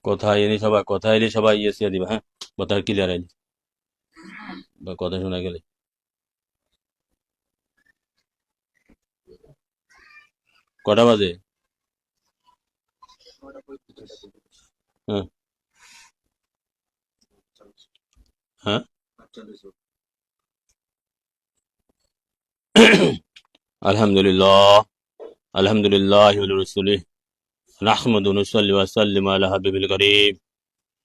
কথা এলে সবাই ইয়েস দিয়ে দিবা, হ্যাঁ? কথা ক্লিয়ার আইলে বা কথা শোনা গেলে। কটা বাজে? হ্যাঁ, হ্যাঁ। আলহামদুলিল্লাহ, আলহামদুলিল্লাহ রাসূলিহি নাহমাদু ওয়া নুসাল্লি ওয়া সাল্লিমু আলা হাবিবিল কারীম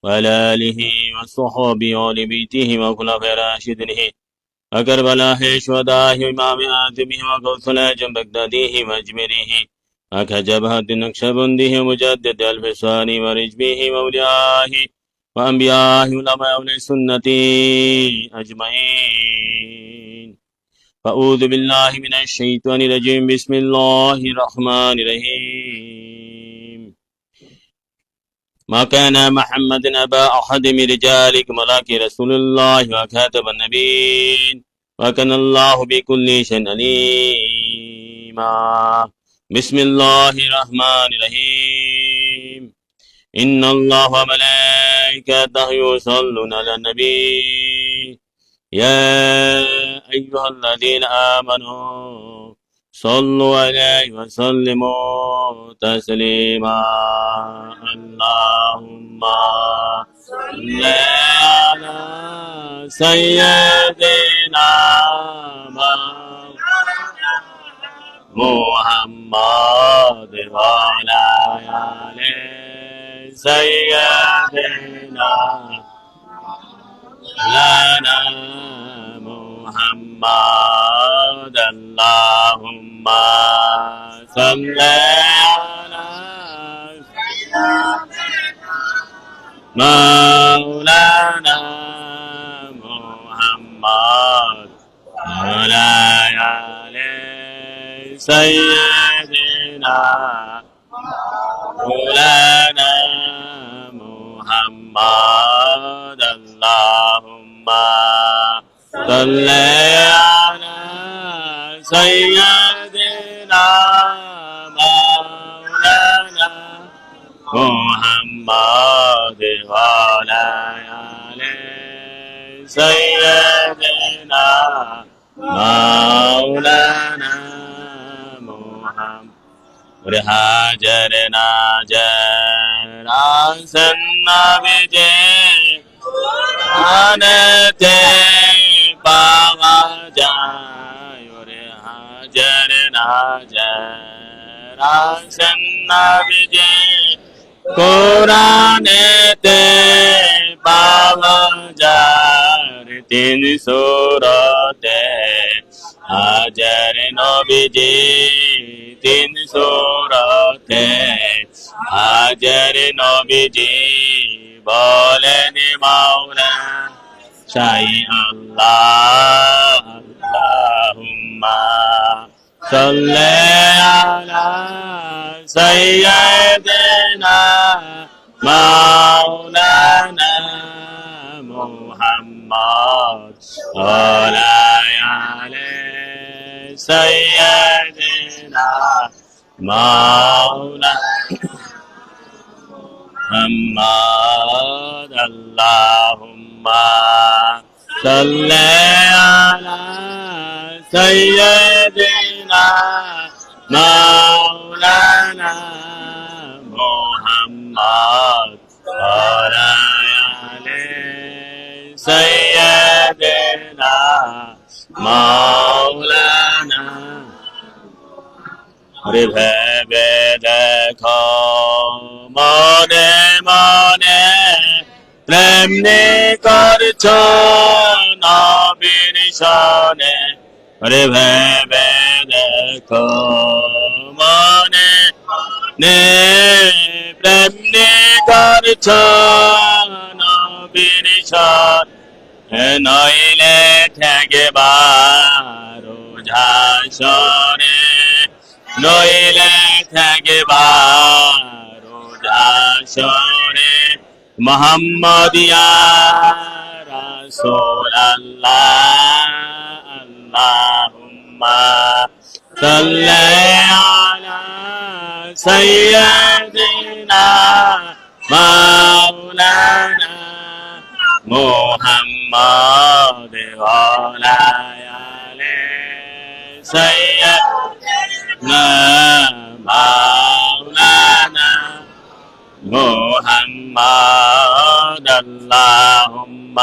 ওয়া আলা আলিহি ওয়া সাহবিহি ওয়া আলি বাইতিহি ওয়া খুলাফায়ে রাশিদিনহি وكربلاه شهداه إمام آدمه وغوثنا بغداده وأجمره وكجبهة نقشبنده ومجدد الفسان ورجبه وأوليائه وأنبيائه علماء أهل السنة أجمعين. فأعوذ بالله من الشيطان الرجيم. بسم الله الرحمن الرحيم. ما كان محمد أبا أحد من رجالكم ولكن رسول الله وخاتم النبيين وكان الله بكل شيء عليما. بسم الله الرحمن الرحيم. إن الله وملائكته يصلون على النبي يا أيها الذين آمنوا صلوا عليه وسلموا تسليما. اللهم صل على سيدنا محمد وعلى آل سيدنا لنا محمد. اللهم صل على مولانا محمد وعلى آل سيدنا مولانا محمد. اللهم صل على سيدنا مولانا محمد وعلى آل سيدنا مولانا محمد. هاجر ناجر سنة بجي آنتے باغا جائے. هاجر ناجر سنة بجي قرآن تے باغا جائے. 3 سورت হাজার নবীজি 3 সূরত হাজার নবীজি বলেন মাওলা চাই আল্লাহ. আল্লাহুম্মা সাল্লি আলা সাইয়্যিদিনা মাওলানা মুহাম্মদ ওয়া আলা سيدنا مولانا محمد. اللهم صل على سيدنا مولانا محمد وعلى آل سيدنا مولانا. ভেবে দেখো মনে মনে প্রেম করছো নবীর সনে. ভেবে দেখো মনে মনে প্রেম করছো নবীর সনে. নইলে ঠেকবার ঝাসরে নইলে ঠেকবার ঝাসরে. মুহাম্মদিয়া রাসূলুল্লাহ. আল্লাহুম্মা সাল্লি আলা সাইয়্যিদিনা مولانا محمد وعلى آله سيدنا مولانا محمد اللهم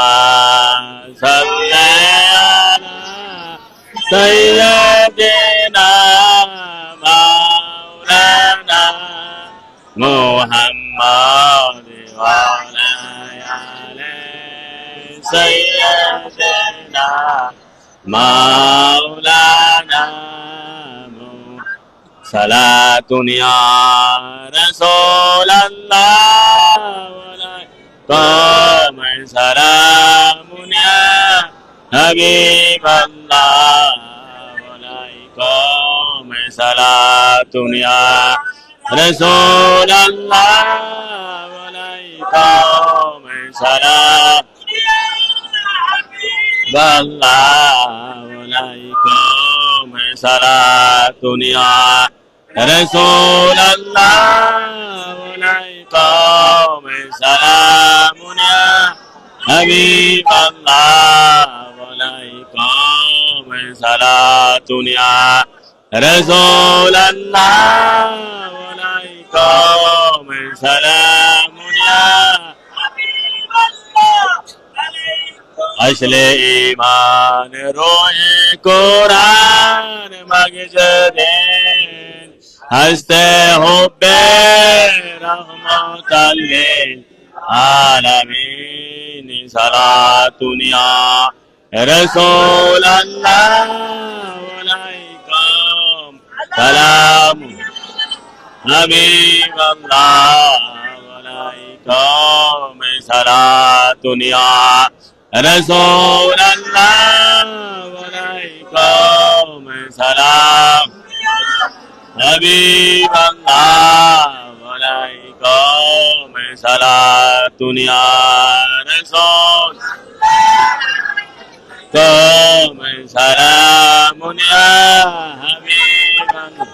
صل على سيدنا مولانا محمد وعلى آله سيدنا مولانا صلاة يا رسول الله وعليكم سلام يا حبيب الله وعليكم صلاة يا رسول الله وعليكم سلام الله وعليكم صلاة يا رسول الله وعليكم سلام يا حبيب الله وعليكم صلاة يا رسول الله وعليكم سلام يا حبيب الله আসলে ঈমান রয়ে কোরআন মাগজদেন হাসতে হবে রহমতাল লিল আলামিন সালাতুনিয়া রাসূলুল্লাহ আলাইকুম সালাম হাবিবাল্লাহ আলাইকুম সালাতুনিয়া رسول الله وعليكم سلام حبيب الله وعليكم صلاة يا رسول قوم سلام يا حبيب الله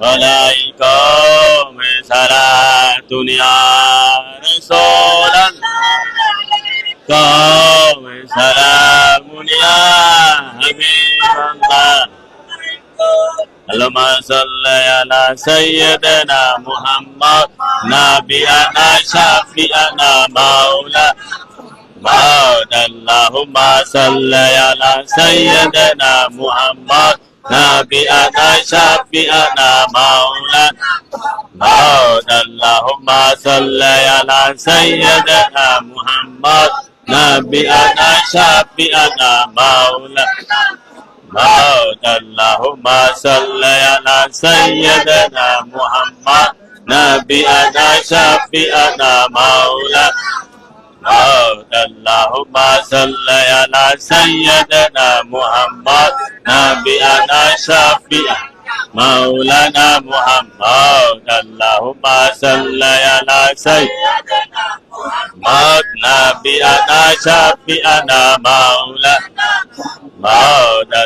وعليكم صلاة يا رسول الله قوم سلام يا حبيب الله اللهم صل على سيدنا محمد نبينا شفيعنا مولانا اللهم صل على سيدنا محمد نبينا شفيعنا مولانا اللهم صل على سيدنا محمد نبينا شفيعنا مولانا اللهم صل على سيدنا محمد نبينا شفيعنا مولانا اللهم صل على سيدنا محمد نبينا شفيعنا مولانا محمد اللهم صل على سيدنا محمد نبينا شفيعنا مولانا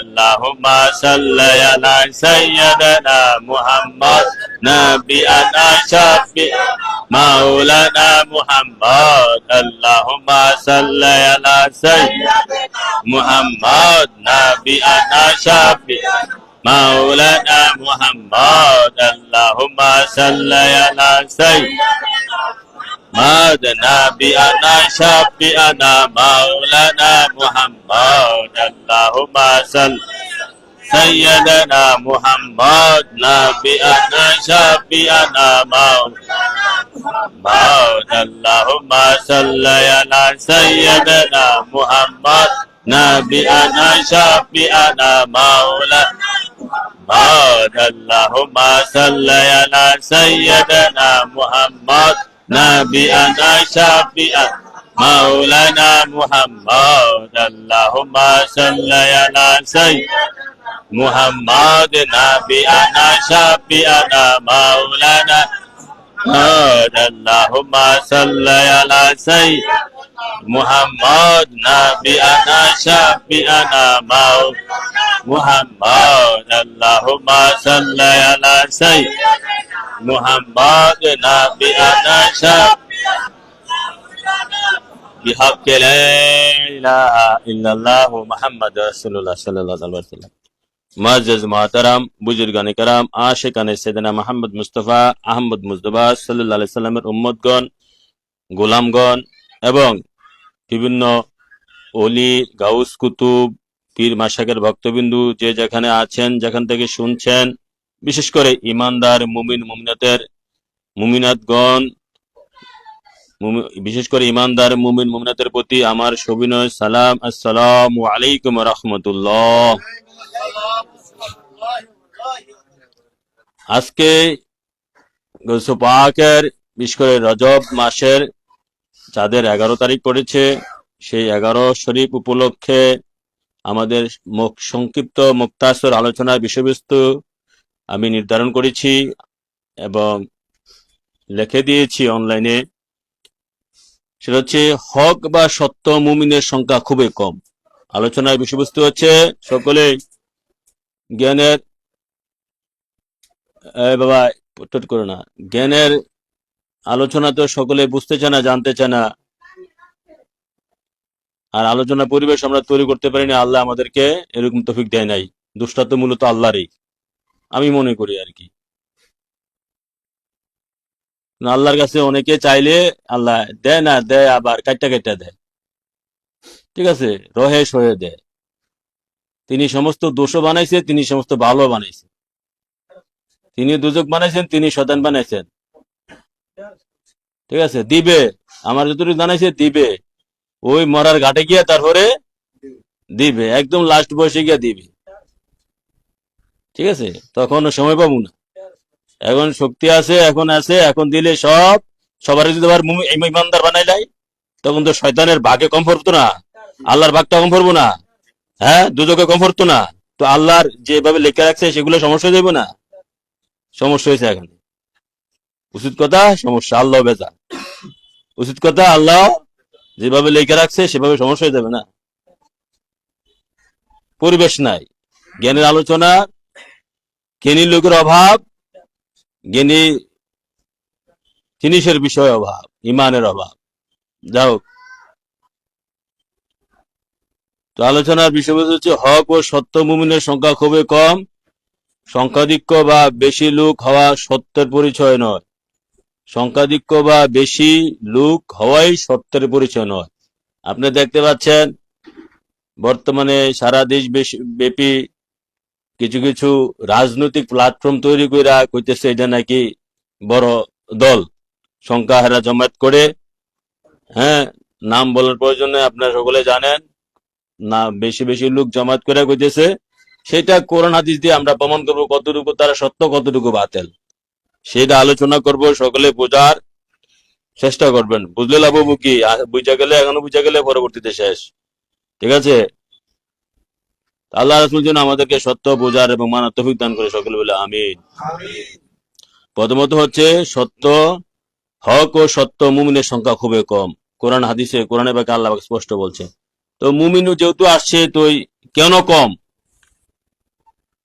اللهم صل على سيدنا محمد نبينا شفيعنا مولانا محمد اللهم صل على سيدنا محمد نبينا شفيعنا مولانا محمد اللهم صل على سيدنا محمد نبينا شفيعنا مولانا محمد اللهم صل سيدنا محمد نبينا شفيعنا مولانا اللهم صل على سيدنا محمد نبينا شفيعنا مولانا اللهم صل على سيدنا محمد نبينا شفيعنا مولانا محمد اللهم صل على سيدنا محمد نبينا شفيعنا مولانا اللهم صل على سيدنا محمد نبينا شفيعنا محمد اللهم صل على سيدنا محمد نبينا شفيعنا بحق لا إله إلا الله محمد رسول الله صلى الله عليه وسلم معزز محترم বুজুর্গানে کرام আশিকানে সাইয়েদনা মুহাম্মদ মুস্তাফা আহমদ মুজতবা সাল্লাল্লাহু আলাইহি সাল্লামের উম্মতগণ গোলামগণ এবং বিভিন্ন ওলি গাউস কুতুব পীর মাশায়েখের ভক্তবিন্দু যে যেখানে আছেন যেখান থেকে শুনছেন বিশেষ করে ইমানদার মুমিন মুমিনাতের মুমিনাতগণ বিশেষ করে ইমানদার মুমিন মুমিনাতের প্রতি আমার সবিনয় সালাম আসসালামু আলাইকুম ওয়া রাহমাতুল্লাহ। আজকে গৌস পাকের বিশেষ করে রজব মাসের যাদের 11 তারিখ পড়েছে সেই 11 শরীফ উপলক্ষে আমাদের সংক্ষিপ্ত মুক্তাসর আলোচনার বিষয়বস্তু আমি নির্ধারণ করেছি এবং লিখে দিয়েছি অনলাইনে। সেটা হচ্ছে হক বা সত্য মুমিনের সংখ্যা খুবই কম। আলোচনার বিষয়বস্তু হচ্ছে সকলে জ্ঞানের বাবা টট করো না, জ্ঞানের আলোচনা তো সকলে বুঝতে চায় না, জানতে চায় না, আর আলোচনা পরিবেশ আমরা তৈরি করতে পারিনি। আল্লাহ আমাদেরকে এরকম তৌফিক দেয় নাই। দোষটা তো মূলত আল্লাহরই, আমি মনে করি আর কি। আল্লাহর কাছে অনেকে চাইলে আল্লাহ দেয় না, দেয় আবার কাইটা কাইটা দেয়, ঠিক আছে, রহে সহে দেয়। তিনি সমস্ত দোষও বানাইছে, তিনি সমস্ত ভালো বানাইছে। তিনি দুজক বানাইছেন, তিনি শয়তান বানাইছেন, ঠিক আছে। দিবে, আমার যতটুকু জানাইছে দিবে, ওই মরার ঘাটে গিয়ে তারপরে দিবে, একদম লাস্ট বয়সে গিয়ে দিবে, ঠিক আছে। তখন সময় পাবো না, এখন শক্তি আছে, এখন আছে, এখন দিলে সবার যদি আবার ইমানদার বানাই যায় তখন তো শয়তানের ভাগে কম পড়তো না, আল্লাহর ভাগটা কম পড়বো না, হ্যাঁ, দুজকে কম পড়তো না। তো আল্লাহর যেভাবে লেখা রাখছে সেগুলো সমস্যা হয়ে যাবে না? সমস্যা হয়েছে এখানে। উচিত কথা সমস্যা, আল্লাহ বেজা। উচিত কথা আল্লাহ যেভাবে লেখা রাখছে সেভাবে সমস্যা হয়ে যাবে না? পরিবেশ নাই, জ্ঞানের আলোচনা, জ্ঞানী লোকের অভাব, জ্ঞানী জিনিসের বিষয় অভাব, ইমানের অভাব। যাও, তো আলোচনার বিষয়বস্তু হচ্ছে হক ও সত্য মুমিনের সংখ্যা খুবই কম। সংখ্যাধিক্য বা বেশি লোক হওয়া সত্যের পরিচয় নয়। সংখ্যাধিক্য বা বেশি লোক হওয়াই সত্যের পরিচয় নয়। আপনি দেখতে পাচ্ছেন বর্তমানে সারা দেশ ব্যাপী কিছু কিছু রাজনৈতিক প্ল্যাটফর্ম তৈরি করে কইতেছে এটা নাকি বড় দল, সংখ্যা হারা জমায়েত করে, হ্যাঁ, নাম বলার প্রয়োজনে আপনারা সকলে জানেন না, বেশি বেশি লোক জমায়েত করে কইতেছে। সেটা কোরআন হাদিস দিয়ে আমরা প্রমাণ করবো কতটুকু তারা সত্য, কতটুকু বাতিল, সেটা আলোচনা করব। সকলে বোঝার চেষ্টা করবেন, বুঝলে লাভ হবো কি, বুঝা গেলে এখনো বুঝা গেলে পরবর্তীতে শেষ, ঠিক আছে। আল্লাহ রাসূল যেন আমাদেরকে সত্য বোঝার এবং মানার তৌফিক দান করে, সকলে বলে আমিন। প্রথমত হচ্ছে সত্য, হক ও সত্য মুমিনের সংখ্যা খুবই কম। কোরআন হাদিসে, কোরআনে বাকে আল্লাহ স্পষ্ট বলছে। তো মুমিন যেহেতু আসছে, তো কেন কম?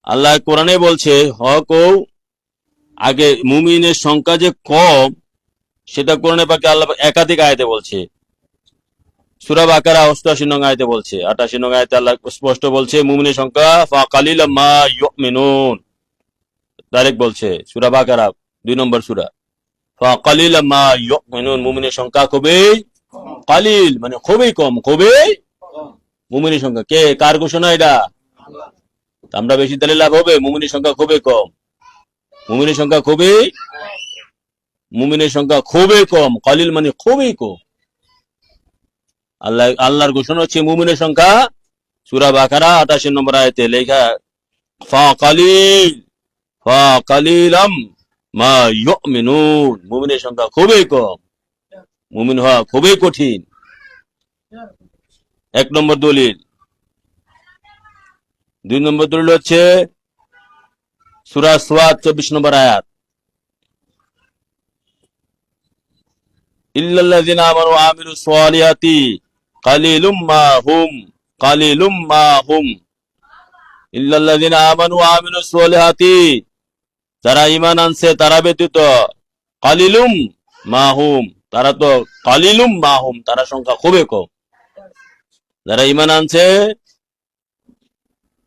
আল্লাহ কোরআনে বলছে হক ও আগে মুমিনের সংখ্যা যে কম সেটা কোরআনে পাকে আল্লাহ একাধিক আয়াতে বলছে। সূরা বাকারা 88 নং আয়াতে বলছে, 88 নং আয়াতে আল্লাহ স্পষ্ট বলছে মুমিনের সংখ্যা ফাকালিলা মা ইউমিনুন। ডাইরেক্ট বলছে সূরা বাকারা 2 নম্বর সূরা, ফাকালিলা মা ইউমিনুন, মুমিনের সংখ্যা খুবই কালিল, মানে খুবই কম, খুবই মুমিনের সংখ্যা। কে, কার ঘোষণা এটা? আমরা বেশি দিলে লাভ হবে? মুমিনের সংখ্যা খুবই কম, মুমিনের সংখ্যা খুবই কম, কালিল মানে খুবই কম। আল্লাহর ঘোষণা হচ্ছে মুমিনের সংখ্যা সূরা বাকারা 88 নম্বর আয়াতে লেখা ফাকালিলাম মা ইউমিনুন, মুমিনের সংখ্যা খুবই কম, মুমিন হওয়া খুবই কঠিন। 1 নম্বর দলিল। 2 নম্বর দলিল হচ্ছে সূরা সাদ 24 নম্বর আয়াত, ইল্লাল্লাযিনা আমানু ওয়া আমিলুস সালিহাতি কালিলুম মা হুম, ইল্লাল্লাযিনা আমানু ওয়া আমিলুস সালিহাতি, যারা ঈমান আনছে তারা ব্যতীত, কালিলুম মা হুম, তারা তো কালিলুম মাহুম, তারা সংখ্যা খুবই কম। যারা ঈমান আনছে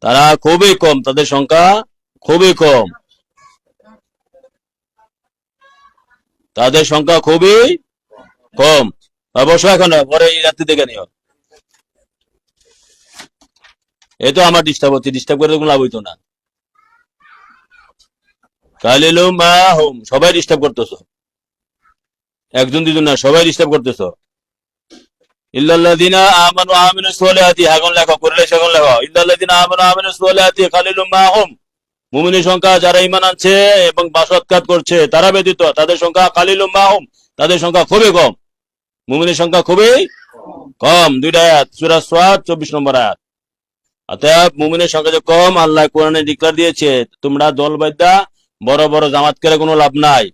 তারা খুবই কম, তাদের সংখ্যা খুবই কম, তাদের সংখ্যা খুবই কম। অবশ্য এখন পরে এই রাত্রি দেখে নিও। এই তো আমার ডিস্টার্ব হচ্ছে, ডিস্টার্ব করে কোনো লাভ হইতো না। কালিলুম মাহুম, সবাই ডিস্টার্ব করতেছো, একজন দুজন না, সবাই ডিস্টার্ব করতেছো। ইল্লাল্লাযিনা আমানু ওয়া আমিলুস সলিহাতি, এখন লেখো, করলে সেখন লেখো। ইল্লাল্লাযিনা আমানু ওয়া আমিলুস সলিহাতি কালিলুম মাহুম, মুমিনের সংখ্যা যারা ঈমান আনছে এবং সৎকাজ করছে তারা ব্যতীত তাদের সংখ্যা কালিলুম মাহুম, তাদের সংখ্যা খুবই কম, মুমিনের সংখ্যা খুবই কম। দুইটা আয়াত, সূরা সাদ 24 নম্বর আয়াত। অতএব মুমিনের সংখ্যা যে কম, আল্লাহ কোরআনে ডিক্লার দিয়েছে, তোমরা দল বাঁধা বড় বড় জামাত করে কোনো লাভ নাই,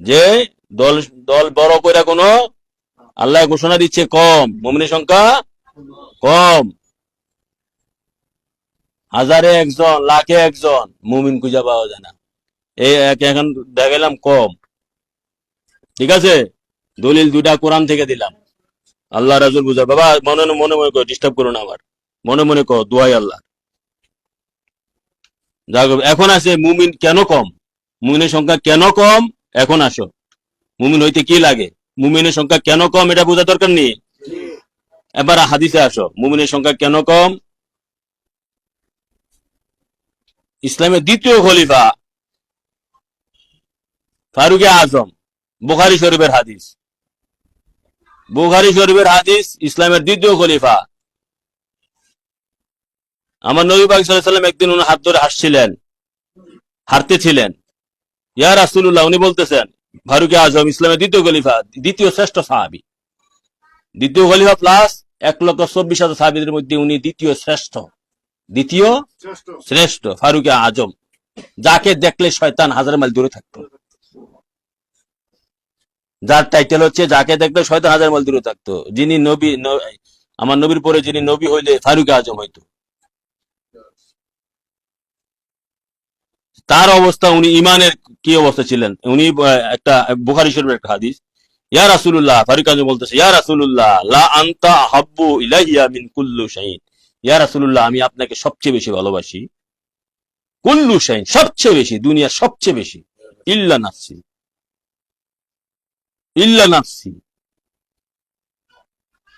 যে দল দল বড় করে কোনো, আল্লাহ ঘোষণা দিচ্ছে কম, মুমিনের সংখ্যা কম। হাজারে একজন, লাখে একজন মুমিন খুঁজে পাওয়া যায় না, এই এখন দেখালাম কম। ঠিক আছে, দলিল দুইটা কোরআন থেকে দিলাম, আল্লাহ রাসূল বুঝা। বাবা মনে মনে মনে করে ডিস্টার্ব করো না, আবার মনে মনে কর দোয়াই আল্লাহ। যাক, এখন আছে মুমিন কেন কম, মুমিনের সংখ্যা কেন কম, এখন আসো। মুমিন হইতে কি লাগে, মুমিনের সংখ্যা কেন কম এটা বোঝা দরকার নেই। এবার হাদিসে আসো, মুমিনের সংখ্যা কেন কম। ইসলামের দ্বিতীয় খলিফা ফারুকে আজম, বুখারী শরীফের হাদিস, বুখারী শরীফের হাদিস, ইসলামের দ্বিতীয় খলিফা। আমার নবী পাক সাল্লাল্লাহু আলাইহি ওয়াসাল্লাম একদিন উনি হাত ধরে হাসছিলেন, হাঁটতেছিলেন, ইয়া রাসূলুল্লাহ, উনি বলতেছেন ফারুকে আজম ইসলামের দ্বিতীয় খলিফা, দ্বিতীয় শ্রেষ্ঠ সাহাবী, দ্বিতীয় খলিফা প্লাস 1,24,000 সাহাবীদের মধ্যে উনি দ্বিতীয় শ্রেষ্ঠ, দ্বিতীয় শ্রেষ্ঠ ফারুকে আজম, যাকে দেখলে শয়তান হাজার মাইল দূরে থাকতো, যার টাইটেল হচ্ছে যাকে দেখলে শয়তান হাজার মাইল দূরে থাকতো, যিনি নবী, আমার নবীর পরে যিনি নবী হইলে ফারুকে আজম হইতো। তার অবস্থা, উনি ইমানের কি অবস্থা ছিলেন, উনি একটা বুখারী শরীফের একটা হাদিস, ইয়া রাসূলুল্লাহ, ফারুক আজম বলতেছে, ইয়া রাসূলুল্লাহ লা আনতা হাব্বু ইলাইয়া মিন কুল্লু শাইইন, ইয়া রাসূলুল্লাহ আমি আপনাকে সবচেয়ে বেশি ভালোবাসি, কুল্লু শাইইন সবচেয়ে বেশি, দুনিয়ার সবচেয়ে বেশি, ইল্লা নাফসি, ইল্লা নাফসি,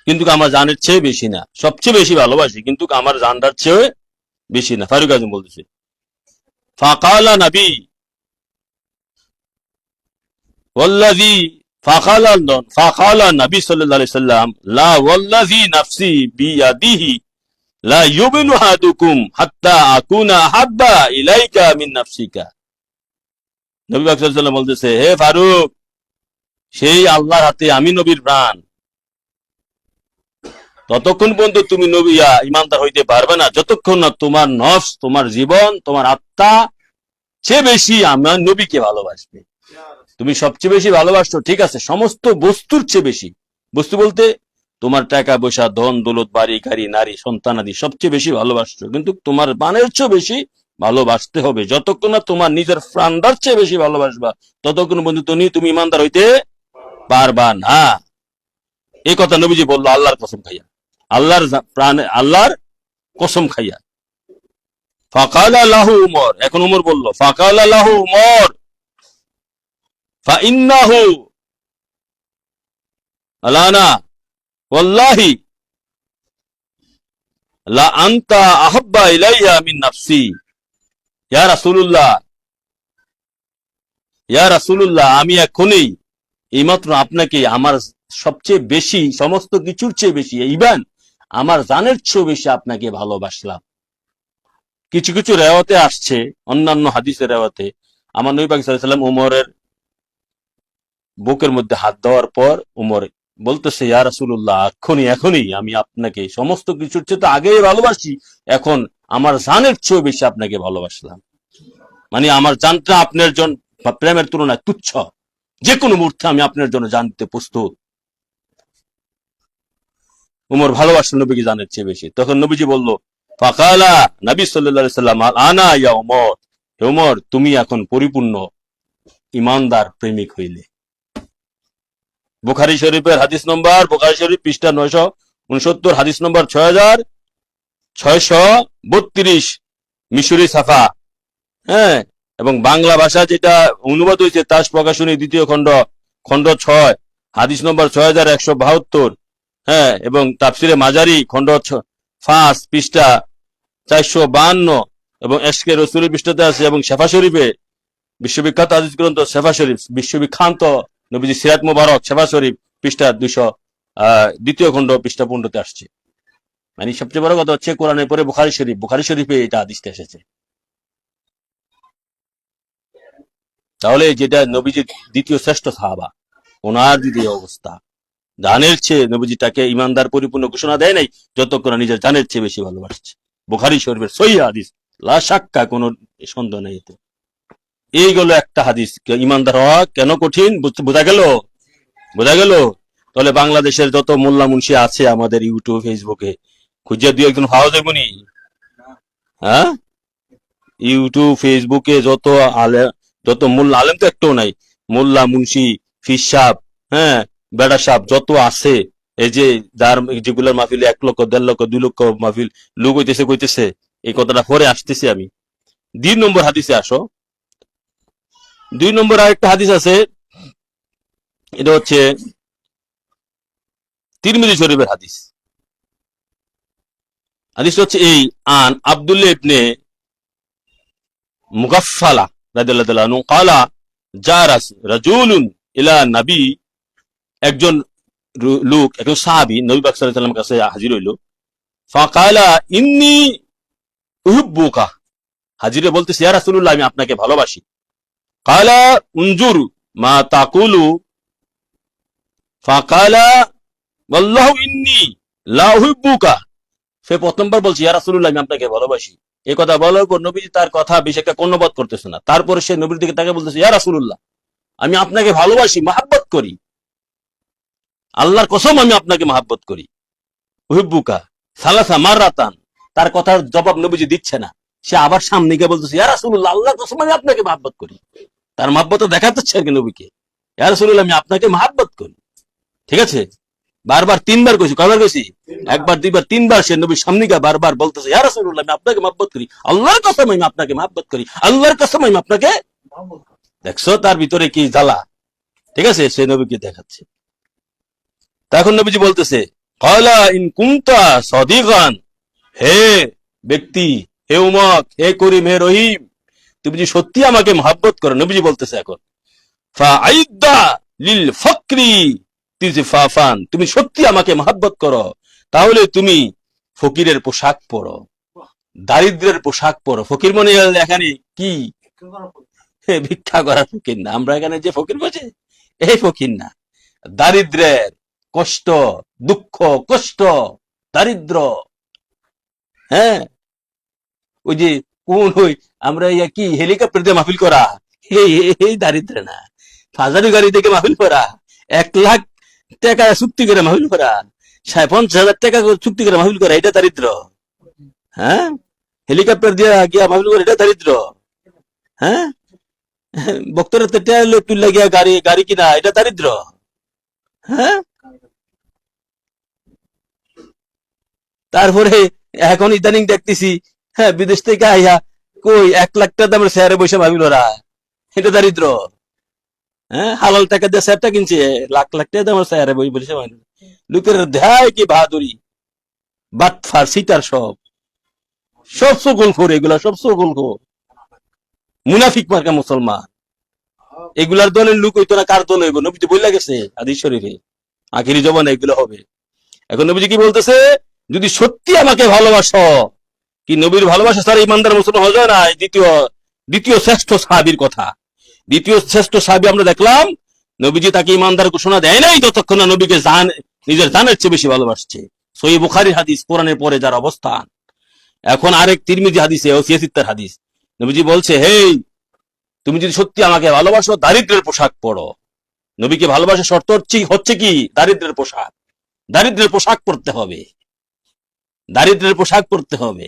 কিন্তু আমার জানের চেয়ে বেশি না, সবচেয়ে বেশি ভালোবাসি কিন্তু আমার জানটার চেয়ে বেশি না, ফারুক আজম বলতেছে। ফাকালা নবী ওয়াল্লাযী ফাকালা নবী সাল্লাল্লাহু আলাইহি সাল্লাম লা ওয়াল্লাযী নাফসি বিয়াদিহি লা ইউমিনু আহাদুকুম হাত্তা আকুনা হাব্বা ইলাইকা মিন নাফসিকা। নবী পাক সাল্লাল্লাহু আলাইহি সাল্লাম বলতেছে, হে ফারুক, সেই আল্লাহর হাতে আমি নবীর প্রাণ, ততক্ষণ পর্যন্ত তুমি নবী ইমানদার হইতে পারবে না যতক্ষণ না তোমার নফস, তোমার জীবন, তোমার আত্মা চেয়ে বেশি আমার নবীকে ভালোবাসবে। তুমি সবচেয়ে বেশি ভালোবাসছো, ঠিক আছে, সমস্ত বস্তুর চেয়ে বেশি, বস্তু বলতে তোমার টাকা পয়সা, ধন দৌলত, বাড়ি গাড়ি, নারী সন্তান আদি সবচেয়ে বেশি ভালোবাসছো, কিন্তু তোমার প্রাণের চেয়ে বেশি ভালোবাসতে হবে। যতক্ষণ না তোমার নিজের প্রাণটার চেয়ে বেশি ভালোবাসবা ততক্ষণ পর্যন্ত তুমি ইমানদার হইতে পারবা না। এই কথা নবীজি বললো আল্লাহর কসম খাইয়া, আল্লাহর প্রাণে, আল্লাহর কসম খাইয়া। ফাকালা লাহু উমর, এখন উমর বলল, ফাকালা লাহু উমর ফাইন্নাহু আলানা ওয়াল্লাহি লা আনতা আহাব্বা ইলাইয়া মিন নাফসি। ইয়া রাসূলুল্লাহ, ইয়া রাসূলুল্লাহ, আমি এখনই এইমাত্র আপনাকে আমার সবচেয়ে বেশি, সমস্ত কিছুর চেয়ে বেশি, ইবান আমার জানের চেয়ে বেশি আপনাকে ভালোবাসলাম। কিছু কিছু রেওয়াতে আসছে, অন্যান্য হাদিসের রেওয়াতে, আমার নবী পাক সাল্লাল্লাহু আলাইহি ওয়াসাল্লাম উমরের বুকের মধ্যে হাত দেওয়ার পর উমর বলতেছে, ইয়া রাসূলুল্লাহ, এখনই আমি আপনাকে সমস্ত কিছুর চেয়ে তো আগেই ভালোবাসি, এখন আমার জানের চেয়ে বেশি আপনাকে ভালোবাসলাম। মানে আমার জানটা আপনার জন্য প্রেমের তুলনায় তুচ্ছ, যে কোনো মুহূর্তে আমি আপনার জন্য জান দিতে প্রস্তুত। উমর ভালোবাসলেন নবীকে জানের চেয়ে বেশি। তখন নবীজি বলল, ফাকালা নবী সাল্লাল্লাহু আলাইহি সাল্লাম, আনা ইয়া উমর, হে উমর, তুমি এখন পরিপূর্ণ ইমানদার প্রেমিক হইলে। বুখারী শরীফের হাদিস নম্বর, বুখারী শরীফ পৃষ্ঠা 969, হাদিস নম্বর 6632, মিশরি সাফা। হ্যাঁ, এবং বাংলা ভাষা যেটা অনুবাদ হয়েছে তাস প্রকাশনী দ্বিতীয় খণ্ড, খণ্ড 6, হাদিস নম্বর 6172। হ্যাঁ, এবং তাফসিরে মাজারি খণ্ড 5 পৃষ্ঠা 452, এবং এশকে রসুলের পৃষ্ঠাতে আছে, এবং শেফা শরীফে বিশ্ববিখ্যাত হাদিস গ্রন্থ শেফা শরীফ, বিশ্ববিখ্যাত নবীজি সিরাত মুবারক শেফা শরীফ পৃষ্ঠা 200, দ্বিতীয় খণ্ড পৃষ্ঠা 15-তে আসছে। মানে সবচেয়ে বড় কথা হচ্ছে কোরআনের পরে বুখারী শরীফ, বুখারী শরীফে এটা হাদিসটা এসেছে। তাহলে যেটা নবীজি দ্বিতীয় শ্রেষ্ঠ সাহাবা, ওনার যদি এই অবস্থা, জানের চেয়ে নবীজি তাকে ইমানদার পরিপূর্ণ ঘোষণা দেয় নাই যতক্ষণ না নিজের জানের চেয়ে বেশি ভালোবাসছে। বুখারী শরীফের সহিহ হাদিস, লা শাক্কা, কোনো সন্দেহ নেই এতে। এইগুলো একটা হাদিস। ইমানদার হওয়া কেন কঠিন বোঝা গেল? বোঝা গেল? তাহলে বাংলাদেশের যত মোল্লা মুন্সি আছে আমাদের ইউটিউব ফেসবুকে খুঁজে দুই একজন পাওয়া যাবে নি? হ্যাঁ, ইউটিউব ফেসবুকে যত মোল্লা আলেম তো একটাও নাই, মোল্লা মুন্সি ফিস সাহেব, হ্যাঁ, বেড়া সাহেব যত আছে, এই যে যার যেগুলোর মাহফিলে 1 লক্ষ 1.5 লক্ষ 2 লক্ষ মাহফিল লোক কইতেছে, এই কথাটা পরে আসতেছি আমি। 2 নম্বর হাদিসে আসো। 2 নম্বর আরেকটা হাদিস আছে, এটা হচ্ছে তিরমিজি শরীফের হাদিস। হাদিসটা হচ্ছে এই, আন আব্দুল্লাহ ইবনে মুগাফফালা রাদিয়াল্লাহু তাআলা আনহু ক্বালা জারাস রাজুলুন ইলা নবী, একজন লোক, একজন সাহাবী নবী পাক সাল্লাল্লাহু আলাইহি ওয়াসাল্লামের কাছে হাজির হইল। ফাকালা ইন্নী উহিব্বুকা, হাজিরে বলতেছে, ইয়া রাসূলুল্লাহ, আমি আপনাকে ভালোবাসি। কালা উনজুর মা তাকুলু, ফাকালা ওয়াল্লাহু ইন্নী লা উহিব্বুকা। সে প্রথমবার বলছে, ইয়া রাসূলুল্লাহ, আমি আপনাকে ভালোবাসি। এই কথা বলার পর নবীজি তার কথা বেশি একটা কর্ণপাত করতেছে না। তারপরে সে নবীর দিকে তাকে বলতেছে, ইয়া রাসূলুল্লাহ, আমি আপনাকে ভালোবাসি, মহাব্বত করি, আল্লাহর কসম আমি আপনাকে মহাব্বত করি। উহিব্বুকা সালাসা মাররাতান। তার কথার জবাব নবীজি দিচ্ছে না, সে আবার সামনে গিয়ে বলতেছে, ইয়া রাসূলুল্লাহ, আল্লাহর কসম আমি আপনাকে মহাব্বত করি। তার মহাব্বত দেখাচ্ছে আর কি নবীকে, ইয়া রাসূলুল্লাহ, আমি আপনাকে মহাব্বত করি। ঠিক আছে, বারবার 3বার কইছি, কয়বার কইছি? 1বার 2বার 3বার সে নবীর সামনে গিয়ে বারবার বলতেছে, ইয়া রাসূলুল্লাহ, আমি আপনাকে মহব্বত করি, আল্লাহর কসম আমি আপনাকে মহব্বত করি, আল্লাহর কসম আমি আপনাকে। দেখছো তার ভিতরে কি জ্বালা? ঠিক আছে, সে নবীকে দেখাচ্ছে। তখন নবীজি বলতেছে, ক্বালা ইন কুনতা সাদিকান, হে ব্যক্তি, হে উমক, হে করিম, হে রহিম, তুমি যদি সত্যি আমাকে মহব্বত করো, নবীজি বলতেছে এখন, ফাআইদা লিল ফাকরি তিজফাফান, তুমি সত্যি আমাকে মহব্বত করো, তাহলে তুমি ফকিরের পোশাক পরো, দারিদ্রের পোশাক পরো। ফকির মনে এখানে কি ভিক্ষা করার ফকির না, আমরা এখানে যে ফকির বসে এই ফকির না, দারিদ্রের কষ্ট, দুঃখ, কষ্ট, দারিদ্র। হ্যাঁ, ওই যে কোন ওই আমরা কি হেলিকপ্টার দিয়ে মাহফিল করা, এই দারিদ্র না। ফাজারি গাড়ি থেকে মাহফিল করা, 1 লাখ টাকা চুক্তি করে মাহফিল করা, 50,000 টাকা চুক্তি করে মাহফিল করা, এটা দারিদ্র? হ্যাঁ, হেলিকপ্টার দিয়ে গিয়া মাহফিল করে, এটা দারিদ্র? হ্যাঁ, বক্তরা তুল্লা গিয়া গাড়ি কিনা, এটা দারিদ্র? হ্যাঁ, তারপরে এখন ইদানিং দেখতেছি, হ্যাঁ, বিদেশ থেকে আইয়া কই 1 লাখ টাকা দামের শেয়ারে বসে মাহফিল করা, এটা দারিদ্র? হ্যাঁ, হালাল টাকা দিয়ে শেয়ারটা কিনছে, লাখ লাখ টাকা দামের শেয়ারে বসে মাহফিল। লোকের দেয় কি বাহাদুরি, বাটফার সিটার, সব সকল খোর, এগুলা সব সকল খোর, মুনাফিক মার্কা মুসলমান। এগুলার দলের লোক হইতো না, কার দল হইব? নবীজি বইলা গেছে হাদিস শরীফে, আখিরি জবানে এগুলো হবে। এখন নবীজি কি বলতেছে, যদি সত্যি আমাকে ভালোবাসো, কি নবীর ভালোবাসা ছাড়া ইমানদার মুসলমান হওয়া যায় না? দ্বিতীয় শ্রেষ্ঠ সাহাবীর কথা, দ্বিতীয় শ্রেষ্ঠ সাহাবী আমরা দেখলাম, নবীজি তাকে ইমানদার ঘোষণা দেয় নাই যতক্ষণ না নবীকে নিজের জানের চেয়ে বেশি ভালোবাসছে। সহিহ বুখারীর হাদিস, কোরআনের পরে যার অবস্থান। এখন আরেক তিরমিজি হাদিসে, ওসিয়াসিত্তার হাদিস, নবীজি বলছে, হেই, তুমি যদি সত্যি আমাকে ভালোবাসো, দারিদ্রের পোশাক পরো। নবীকে ভালোবাসার শর্ত হচ্ছে কি? দারিদ্রের পোশাক। দারিদ্রের পোশাক পরতে হবে, দারিদ্রের পোশাক পরতে হবে।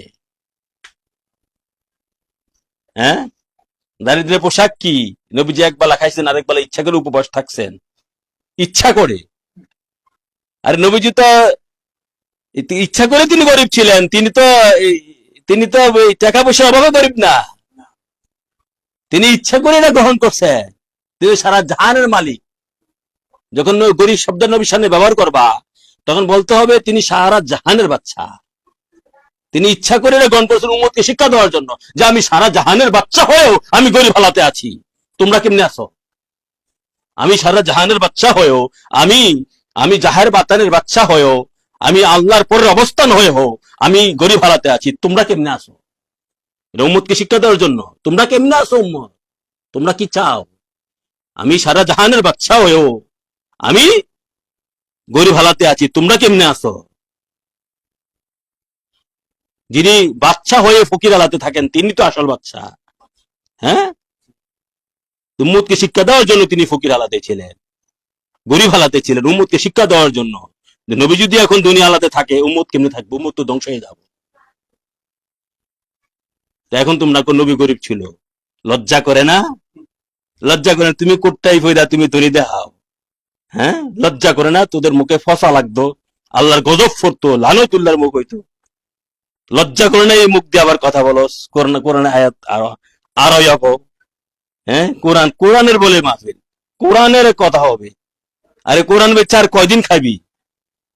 হ্যাঁ, দারিদ্রের পোশাক কি? নবীজি 1 বেলা খাইছেন, আরেক বেলা ইচ্ছা করে উপবাস থাকছেন। ইচ্ছা করে। আর নবীজি তো ইচ্ছা করে তিনি গরিব ছিলেন, তিনি তো টাকা পয়সার অভাবে গরিব না, তিনি ইচ্ছা করে এটা গ্রহণ করছে। তিনি সারা জাহানের মালিক। যখন গরিব শব্দ নবীর সামনে ব্যবহার করবা তখন বলতে হবে তিনি সারা জাহানের বাচ্চা। তিনি ইচ্ছা করে এটা গ্রহণ করেছেন উম্মতকে শিক্ষা দেওয়ার জন্য যে আমি সারা জাহানের বাচ্চা হয়েও আমি গরিব হালাতে আছি, তোমরা কেমনে আছো? আমি সারা জাহানের বাচ্চা হয়েও, আমি আমি জাহের বাতানের বাচ্চা হয়েও, আমি আল্লাহর পরের অবস্থান হয়েও আমি গরিব হালাতে আছি, তোমরা কেমনে আছো? এটা উম্মতকে শিক্ষা দেওয়ার জন্য। তোমরা কেমনে আছো উম্মত? তোমরা কি চাও? আমি সারা জাহানের বাচ্চা হয়েও আমি গরিব হালাতে আছি, তোমরা কেমনে আছো? যিনি বাচ্চা হয়ে ফকির হালাতে থাকেন তিনি তো আসল বাচ্চা। হ্যাঁ, উম্মতকে শিক্ষা দেওয়ার জন্য তিনি ফকির হালাতে ছিলেন, গরিব হালাতে ছিলেন, উম্মতকে শিক্ষা দেওয়ার জন্য। নবী যদি এখন দুনিয়া হালাতে থাকে উম্মত কেমনে থাকবে? উম্মত তো ধ্বংস হয়ে যাবে। এখন তোমরা কোন নবী গরিব ছিল? লজ্জা করে না? লজ্জা করে না? তুমি কোটটাই ফইরা তুমি ধরে দেখাও। হ্যাঁ, লজ্জা করে না? তোদের মুখে ফসা লাগতো, আল্লাহর গজব ফরতো, লানতুল্লাহর মুখ হইতো। লজ্জা করে না এই মুখ দিয়ে আবার কথা বলো? কোরআন আয়াত আরো হ্যাঁ, কোরআনের বলে মাহফিল, কোরআনের কথা হবে। আরে কোরআন বেচে আর কয়দিন খাবি?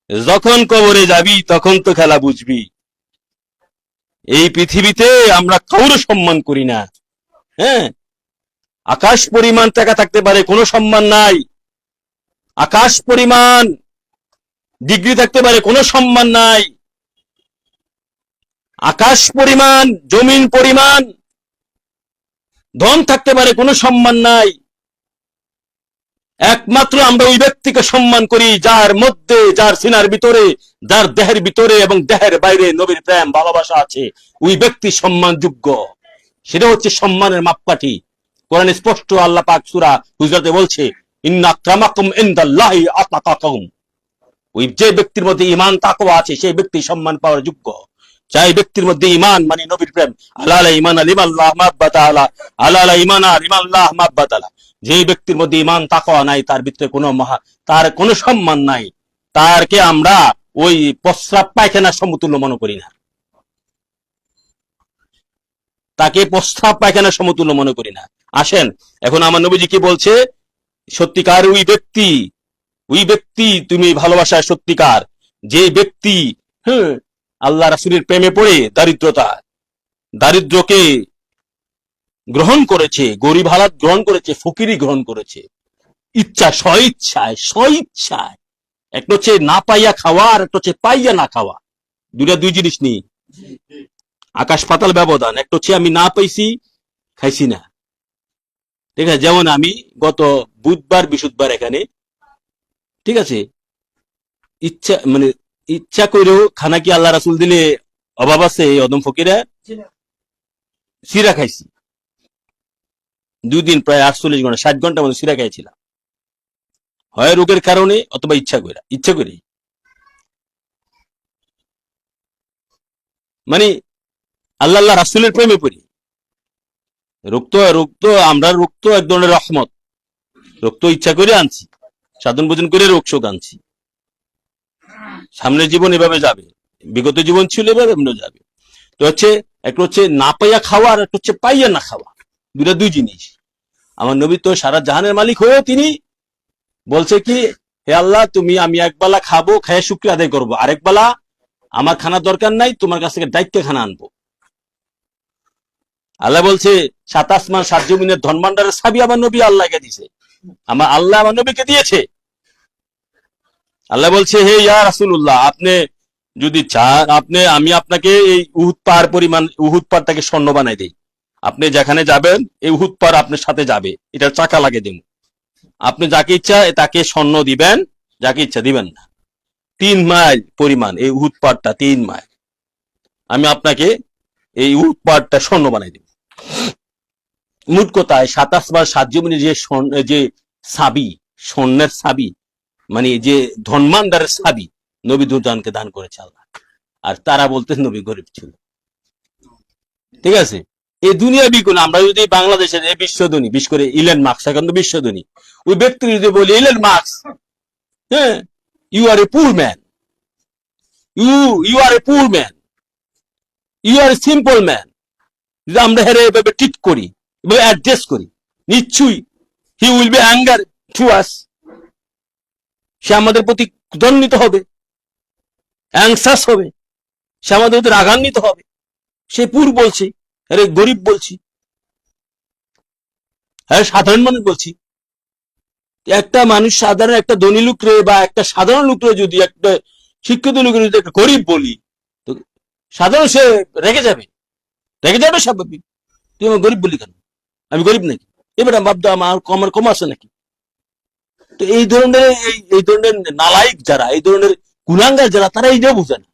যখন কবরে যাবি তখন তো খেলা বুঝবি। এই পৃথিবীতে আমরা কাউরে সম্মান করি না। হ্যাঁ, আকাশ পরিমাণ টাকা থাকতে পারে, কোনো সম্মান নাই। আকাশ পরিমাণ ডিগ্রি থাকতে পারে, কোনো সম্মান নাই। আকাশ পরিমাণ, জমিন পরিমাণ ধন থাকতে পারে, কোনো সম্মান নাই। একমাত্র আমরা ওই ব্যক্তিকে সম্মান করি যার মধ্যে, যার সিনার ভিতরে, যার দেহের ভিতরে এবং দেহের বাইরে নবীর প্রেম ভালোবাসা আছে, ওই ব্যক্তি সম্মানযোগ্য। সেটা হচ্ছে সম্মানের মাপকাঠি। কোরআন স্পষ্ট আল্লাহ পাক সূরা হুজরাতে বলছে, ইন্না আক্রামাকুম ইনদাল্লাহি আতকাকুম। ওই যে ব্যক্তির মধ্যে ঈমান তাকওয়া আছে সেই ব্যক্তি সম্মান পাওয়ার যোগ্য। চাই ব্যক্তির মধ্যে ঈমান মানে নবীর প্রেম, আলা ঈমান লিমাল্লাহ মাব্বাতালা, আলা ঈমান লিমাল্লাহ মাব্বাতালা। যে ব্যক্তির মধ্যে ঈমান তাকওয়া নাই তার ভিতরে তার কোনো সম্মান নাই। তারকে আমরা ওই প্রস্রাব পায়খানার সমতুল্য মনে করি না। তাকে প্রস্রাব পায়খানার সমতুল্য মনে করি না। আসেন এখন আমার নবীজি কি বলছে? সত্যিকার ওই ব্যক্তি তুমি ভালোবাসায় সত্যিকার, যে ব্যক্তি আল্লাহ রাসূলের প্রেমে পড়ে দারিদ্রকে গ্রহণ করেছে, গরিব হালাত গ্রহণ করেছে, ফকিরি গ্রহণ করেছে, স্বইচ্ছায়। একটা হচ্ছে না পাইয়া খাওয়া আর একটা হচ্ছে পাইয়া না খাওয়া, দুই জিনিস নেই, আকাশ পাতাল ব্যবধান। একটা হচ্ছে আমি না পাইছি, খাইছি না। ঠিক আছে, যেমন আমি গত বুধবার বৃহস্পতিবার এখানে, ঠিক আছে, ইচ্ছা করেও খানা কি আল্লাহ রাসূল দিলে অভাব আছে? অদম ফকিরা সিরা খাইছি 2 দিন, প্রায় 48 ঘন্টা 60 ঘন্টা মতো সিরা খাইছিলাম, হয় রোগের কারণে অথবা ইচ্ছা করে। মানে আল্লাহ রাসূলের প্রেমে পড়ি। রোগ তো আমরা রোগ তো এক ধরনের রহমত। রোগ তো ইচ্ছা করে আনছি, সাধন ভোজন করে রোগ শোক আনছি। সামনের জীবন এভাবে যাবে, বিগত জীবন ছিল এভাবে যাবে। তো একটা হচ্ছে না পাইয়া খাওয়া আর একটা হচ্ছে পাইয়া না খাওয়া, দুই জিনিস। আমার নবী তো সারা জাহানের মালিক হয়েও তিনি বলছে কি, হে আল্লাহ আমি একবেলা খাবো, খেয়ে শুকরিয়া আদায় করবো, আরেক বেলা আমার খানার দরকার নাই, তোমার কাছ থেকে দায়িত্ব খানা আনবো। আল্লাহ বলছে 7 আসমান 7 জমিনের ধন ভান্ডারের চাবি আমার নবী আল্লাহকে দিয়েছে, আল্লাহ আমার নবীকে দিয়েছে। আল্লাহ বলছে, হে ইয়া রাসূলুল্লাহ, আপনি যদি চান আমি আপনাকে এই উহুদ পাহাড়টাকে স্বর্ণ বানাই দেই। আপনি যেখানে যাবেন এই উহুদ পাহাড় আপনার সাথে যাবে, এটার চাকা লাগিয়ে দেব। আপনি যাকে ইচ্ছা তাকে স্বর্ণ দিবেন, যাকে ইচ্ছা দিবেন না। 3 মাইল পরিমাণ এই উহুদ পাহাড়টা, 3 মাইল। আমি আপনাকে এই উহুদ পাহাড়টা স্বর্ণ বানাই দেব। মোট কথায় 7 আসমান 7 জমিনের যে চাবি, স্বর্ণের চাবি, মানে যে ধনভান্ডারের চাবি নবী দুজনকে দান করেছে আল্লাহ। আর তারা বলতে নবী গরিব ছিল। ঠিক আছে, এই দুনিয়া বিকুল আমরা যদি বাংলাদেশের এই বিশ্বধনী, বিশেষ করে ইলেন মার্কস এখন তো বিশ্বধনী, ওই ব্যক্তি যদি বলি ইলেন মার্কস হ্যাঁ, you are a poor man, you are a poor man, you are a simple man. যদি আমরা হেরে এভাবে ট্রিট করি, এভাবে অ্যাডজাস্ট করি, নিশ্চয়ই he will be anger to us, সে আমাদের প্রতি দণ্ডিত হবে, অ্যাংসাস হবে, সে আমাদের প্রতি রাগান্বিত হবে। সে পুর বলছে, আরে গরিব বলছি, আরে সাধারণ মানুষ বলছি। একটা মানুষ সাধারণ, একটা ধনী লোকরে বা একটা সাধারণ লোকরে যদি, একটা শিক্ষিত লোকের যদি একটা গরিব বলি, তো সাধারণ সে রেগে যাবে, রেগে যাবে স্বাভাবিক। তুই আমার গরিব বলি কেন? আমি গরিব নাকি? এবার ভাবতো আমার কম আছে নাকি? তো এই ধরনের এই ধরনের নালায়ক যারা, এই ধরনের কুলাঙ্গার যারা, তারা এইটাও বুঝে না,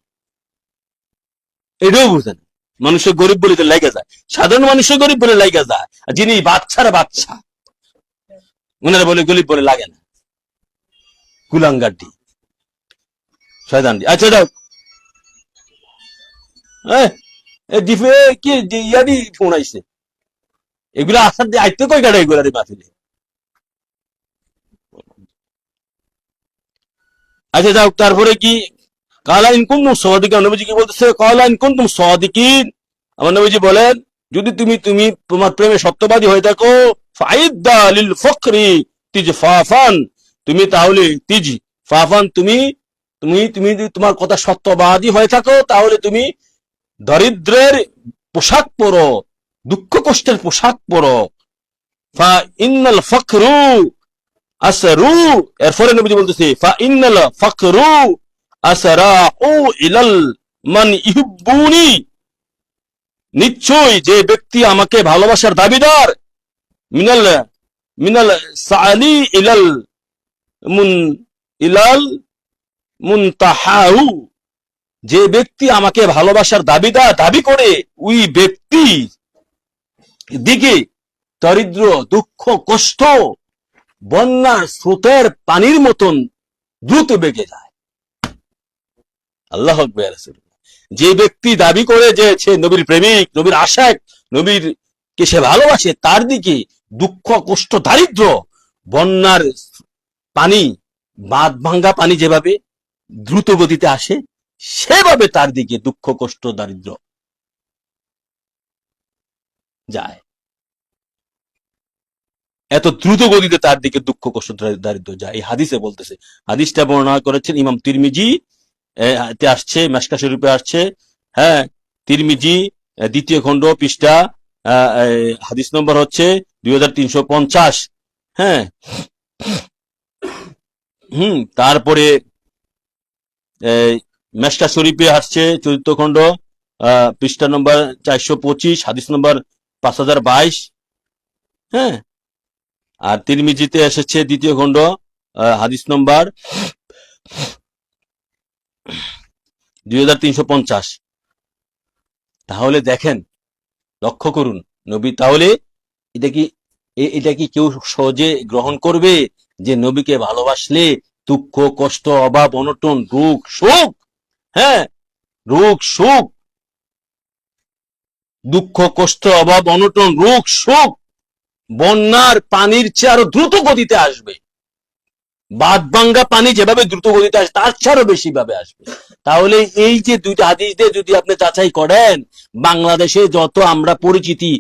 এটাও বুঝে না। মানুষের গরিব বলে লেগে যায়, সাধারণ মানুষের গরিব বলে লেগে যায়, আর যিনি বাচ্চারা বাচ্চা, ওনারা বলে গরিব বলে লাগে না। কুলাঙ্গারটি, শয়তানটি। আচ্ছা যাও, ডিফে কি ইয়াদি ফোন আইছে, এগুলো আসার দিয়ে আইতে কই কাটা এগুলারে বাতিলে। আচ্ছা যাও, তারপরে কি কালা ইনকুম তুম সাদিকিন, নবীজি কি বলতেছে? কালা ইনকুম তুম সাদিকিন, আমার নবীজি বলেন, যদি তুমি তুমি তোমার প্রেমে সত্যবাদী হয়ে থাকো, ফাইদ্দা লিল ফকরি তিজফাফান, তুমি তাহলে ফাফান, তুমি তুমি তুমি যদি তোমার কথা সত্যবাদী হয়ে থাকো, তাহলে তুমি দরিদ্রের পোশাক পরো, দুঃখ কষ্টের পোশাক পরো। ফা ইন্নাল ফখরু আসরু, এরপরে নবীজি বলতেছে, ফা ইন্নাল ফখরু আসরাউ ইলাল মান ইহুব্বুনি, নিশ্চয় যে ব্যক্তি আমাকে ভালোবাসার দাবিদার, মিনাল মিনাল সালি মুন ইলাল মুনতাহাউ, যে ব্যক্তি আমাকে ভালোবাসার দাবিদার দাবি করে, ওই ব্যক্তি দিকে দরিদ্র, দুঃখ, কষ্ট বন্যার স্রোতের পানির মতন দ্রুত বেগে যায়। আল্লাহু আকবার। যে ব্যক্তি দাবি করে যে সে নবীর প্রেমিক, নবীর আশিক, নবীর কে সে ভালোবাসে, তার দিকে দুঃখ, কষ্ট, দারিদ্র, বন্যার পানি, বাঁধ ভাঙ্গা পানি যেভাবে দ্রুত গতিতে আসে, সেভাবে তার দিকে দুঃখ, কষ্ট, দারিদ্র যায়। এত দ্রুত গতিতে তার দিকে দুঃখ, কষ্ট, দারিদ্র যায়। এই হাদিসে বলতেছে, হাদিসটা বর্ণনা করেছেন ইমাম তিরমিজি, আসছে মেশকা শরীফে আসছে। হ্যাঁ, তিরমিজি দ্বিতীয় খণ্ড, পৃষ্ঠা, হাদিস নম্বর হচ্ছে 2350। হ্যাঁ, তারপরে মেশকা শরীফে আসছে চতুর্থ খণ্ড, পৃষ্ঠা নম্বর 425, হাদিস নম্বর 5022। হ্যাঁ, আর তিরমিজিতে এসেছে দ্বিতীয় খণ্ড, হাদিস নম্বর 2350। তাহলে দেখেন, লক্ষ্য করুন, নবী তাহলে এটা কি কেউ সহজে গ্রহণ করবে যে নবীকে ভালোবাসলে দুঃখ, কষ্ট, অভাব, অনটন, রোগ, শোক, হ্যাঁ, রোগ, শোক, দুঃখ, কষ্ট, অভাব, অনটন, রোগ, শোক বন্যার পানির চেয়ে আরো দ্রুত গতিতে আসবে, বাঁধ ভাঙ্গা পানি যেভাবে দ্রুত গতিতে আসে তার চেয়ে আরো বেশি ভাবে আসবে। তাহলে এই যে দুইটা হাদিস দিয়ে যদি আপনি যাচাই করেন, বাংলাদেশে যত আমরা পরিচিতি,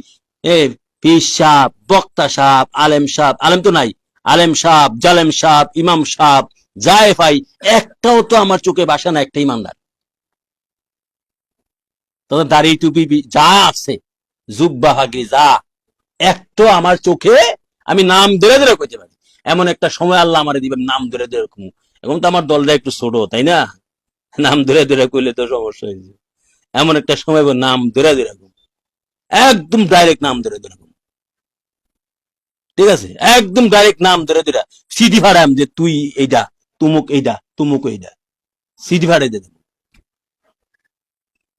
পীর সাহ, বক্তা সাহ, আলেম সাহ, আলেম তো নাই, আলেম সাহ, জালেম সাহ, ইমাম সাহ, জায়েফাই, একটাও তো আমার চোখে বাসা না একটা ইমানদার। তাদের দাড়ি টুপি যা আছে, জুব্বা হাগি যা, একটাও আমার চোখে, আমি নাম ধরে ধরে কইতে পারি। এমন একটা সময় আল্লাহ আমারে দিবেন নাম ধরে ধরে। এখন তো আমার দলটা একটু ছোট, তাই না? নাম ধরে ধরে কইলে তো সমস্যা হয়েছে। এমন একটা সময় নাম ধরে ধরে, একদম ডাইরেক্ট নাম ধরে ধরে, ঠিক আছে, একদম ডাইরেক্ট নাম ধরে ধরে সিডি ভাড়াম যে তুই এইটা, তুমুক এইটা, তুমুক এইটা, সিডি ভাড়াই দিয়ে দেব।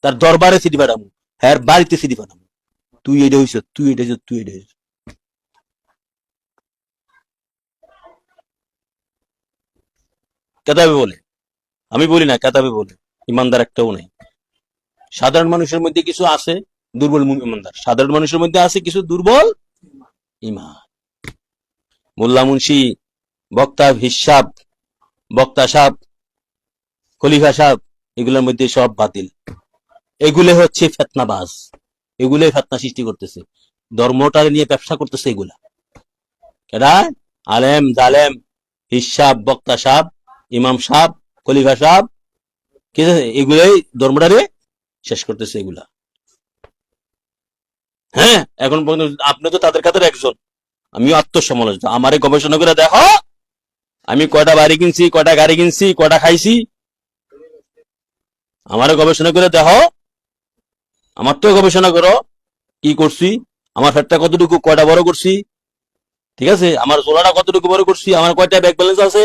তার দরবারে সিডি ভাড়াম, হ্যাঁ বাড়িতে সিডি ভাড়াম, তুই এটা হইছ, তুই এটা হইছ, তুই এটা হইছ। কেতাবে বলে, আমি বলি না, কেতাবে বলে। ইমানদার একটাও নেই। সাধারণ মানুষের মধ্যে কিছু আছে দুর্বল ইমানদার, সাধারণ মানুষের মধ্যে আছে কিছু দুর্বল ইমান। মোল্লা মুন্সি, বক্তা, হিসাব, বক্তা সাহেব, খলিফা সাহেব, এগুলোর মধ্যে সব বাতিল। এগুলো হচ্ছে ফেতনাবাজ, এগুলো ফেতনা সৃষ্টি করতেছে, ধর্মটা নিয়ে ব্যবসা করতেছে এগুলা। এরা আলেম জালেম হিসাব, বক্তা সাহেব, ইমাম সাহেব, খলিফা সাহেব, ঠিক আছে, এগুলাই ধর্মটারে শেষ করতেছে এগুলা। হ্যাঁ, এখন পর্যন্ত আপনি তো তাদের কাছে একজন, আমিও আত্মসমালোচনা, আমারে গবেষণা করে দেখো আমি কয়টা বাড়ি কিনছি, কয়টা গাড়ি কিনছি, কয়টা খাইছি, আমারে গবেষণা করে দেখো, আমার তো গবেষণা করো কি করছি, আমার ফ্যাটটা কতটুকু, কয়টা বড় করছি, ঠিক আছে, আমার জোড়াটা কতটুকু বড় করছি, আমার কয়টা ব্যাংক ব্যালেন্স আছে,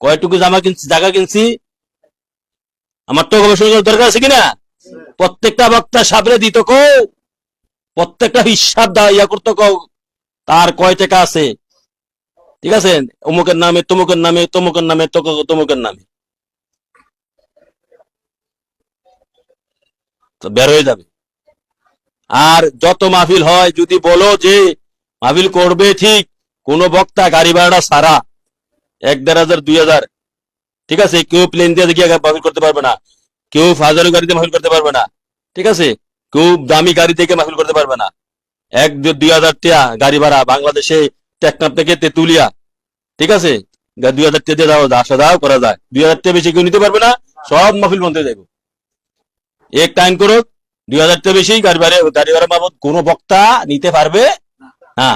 কয়টুকু জামা কিনছি, জায়গা কিনছি, আমার তো গবেষণা করার দরকার আছে কিনা? প্রত্যেকটা বক্তা সাবরে দিত কো, প্রত্যেকটা হিসাব দা ইয়া করতো কো, তার কয় টাকা আছে, ঠিক আছে, অমুকের নামে, তমুকের নামে, তমুকের নামে, তমুকের নামে, তো বের হয়ে যাবে। আর যত মাহফিল হয় যদি বলো যে মাহফিল করবে ঠিক, কোন বক্তা গাড়ি ভাড়া ছাড়া 1,500 2,000, ঠিক আছে, কেউ প্লেন দিয়ে গিয়ে মাহফিল করতে পারবে না, কেউ ফাজারু গাড়িতে মাহফিল করতে পারবে না, ঠিক আছে, কেউ দামি গাড়ি থেকে মাহফিল করতে পারবে না। 1-2,000 টাকা গাড়ি ভাড়া বাংলাদেশে টেকনাফ থেকে তেতুলিয়া, ঠিক আছে, 2,000 টাকা দিয়ে যাওয়া আসা যাওয়া করা যায়, 2,000 টাকা বেশি কেউ নিতে পারবে না, সব মাহফিল বন্ধ হয়ে যাবে। এক টাইম করো, 2,000 টাকা বেশি গাড়ি ভাড়া বাবদ কোন বক্তা নিতে পারবে না।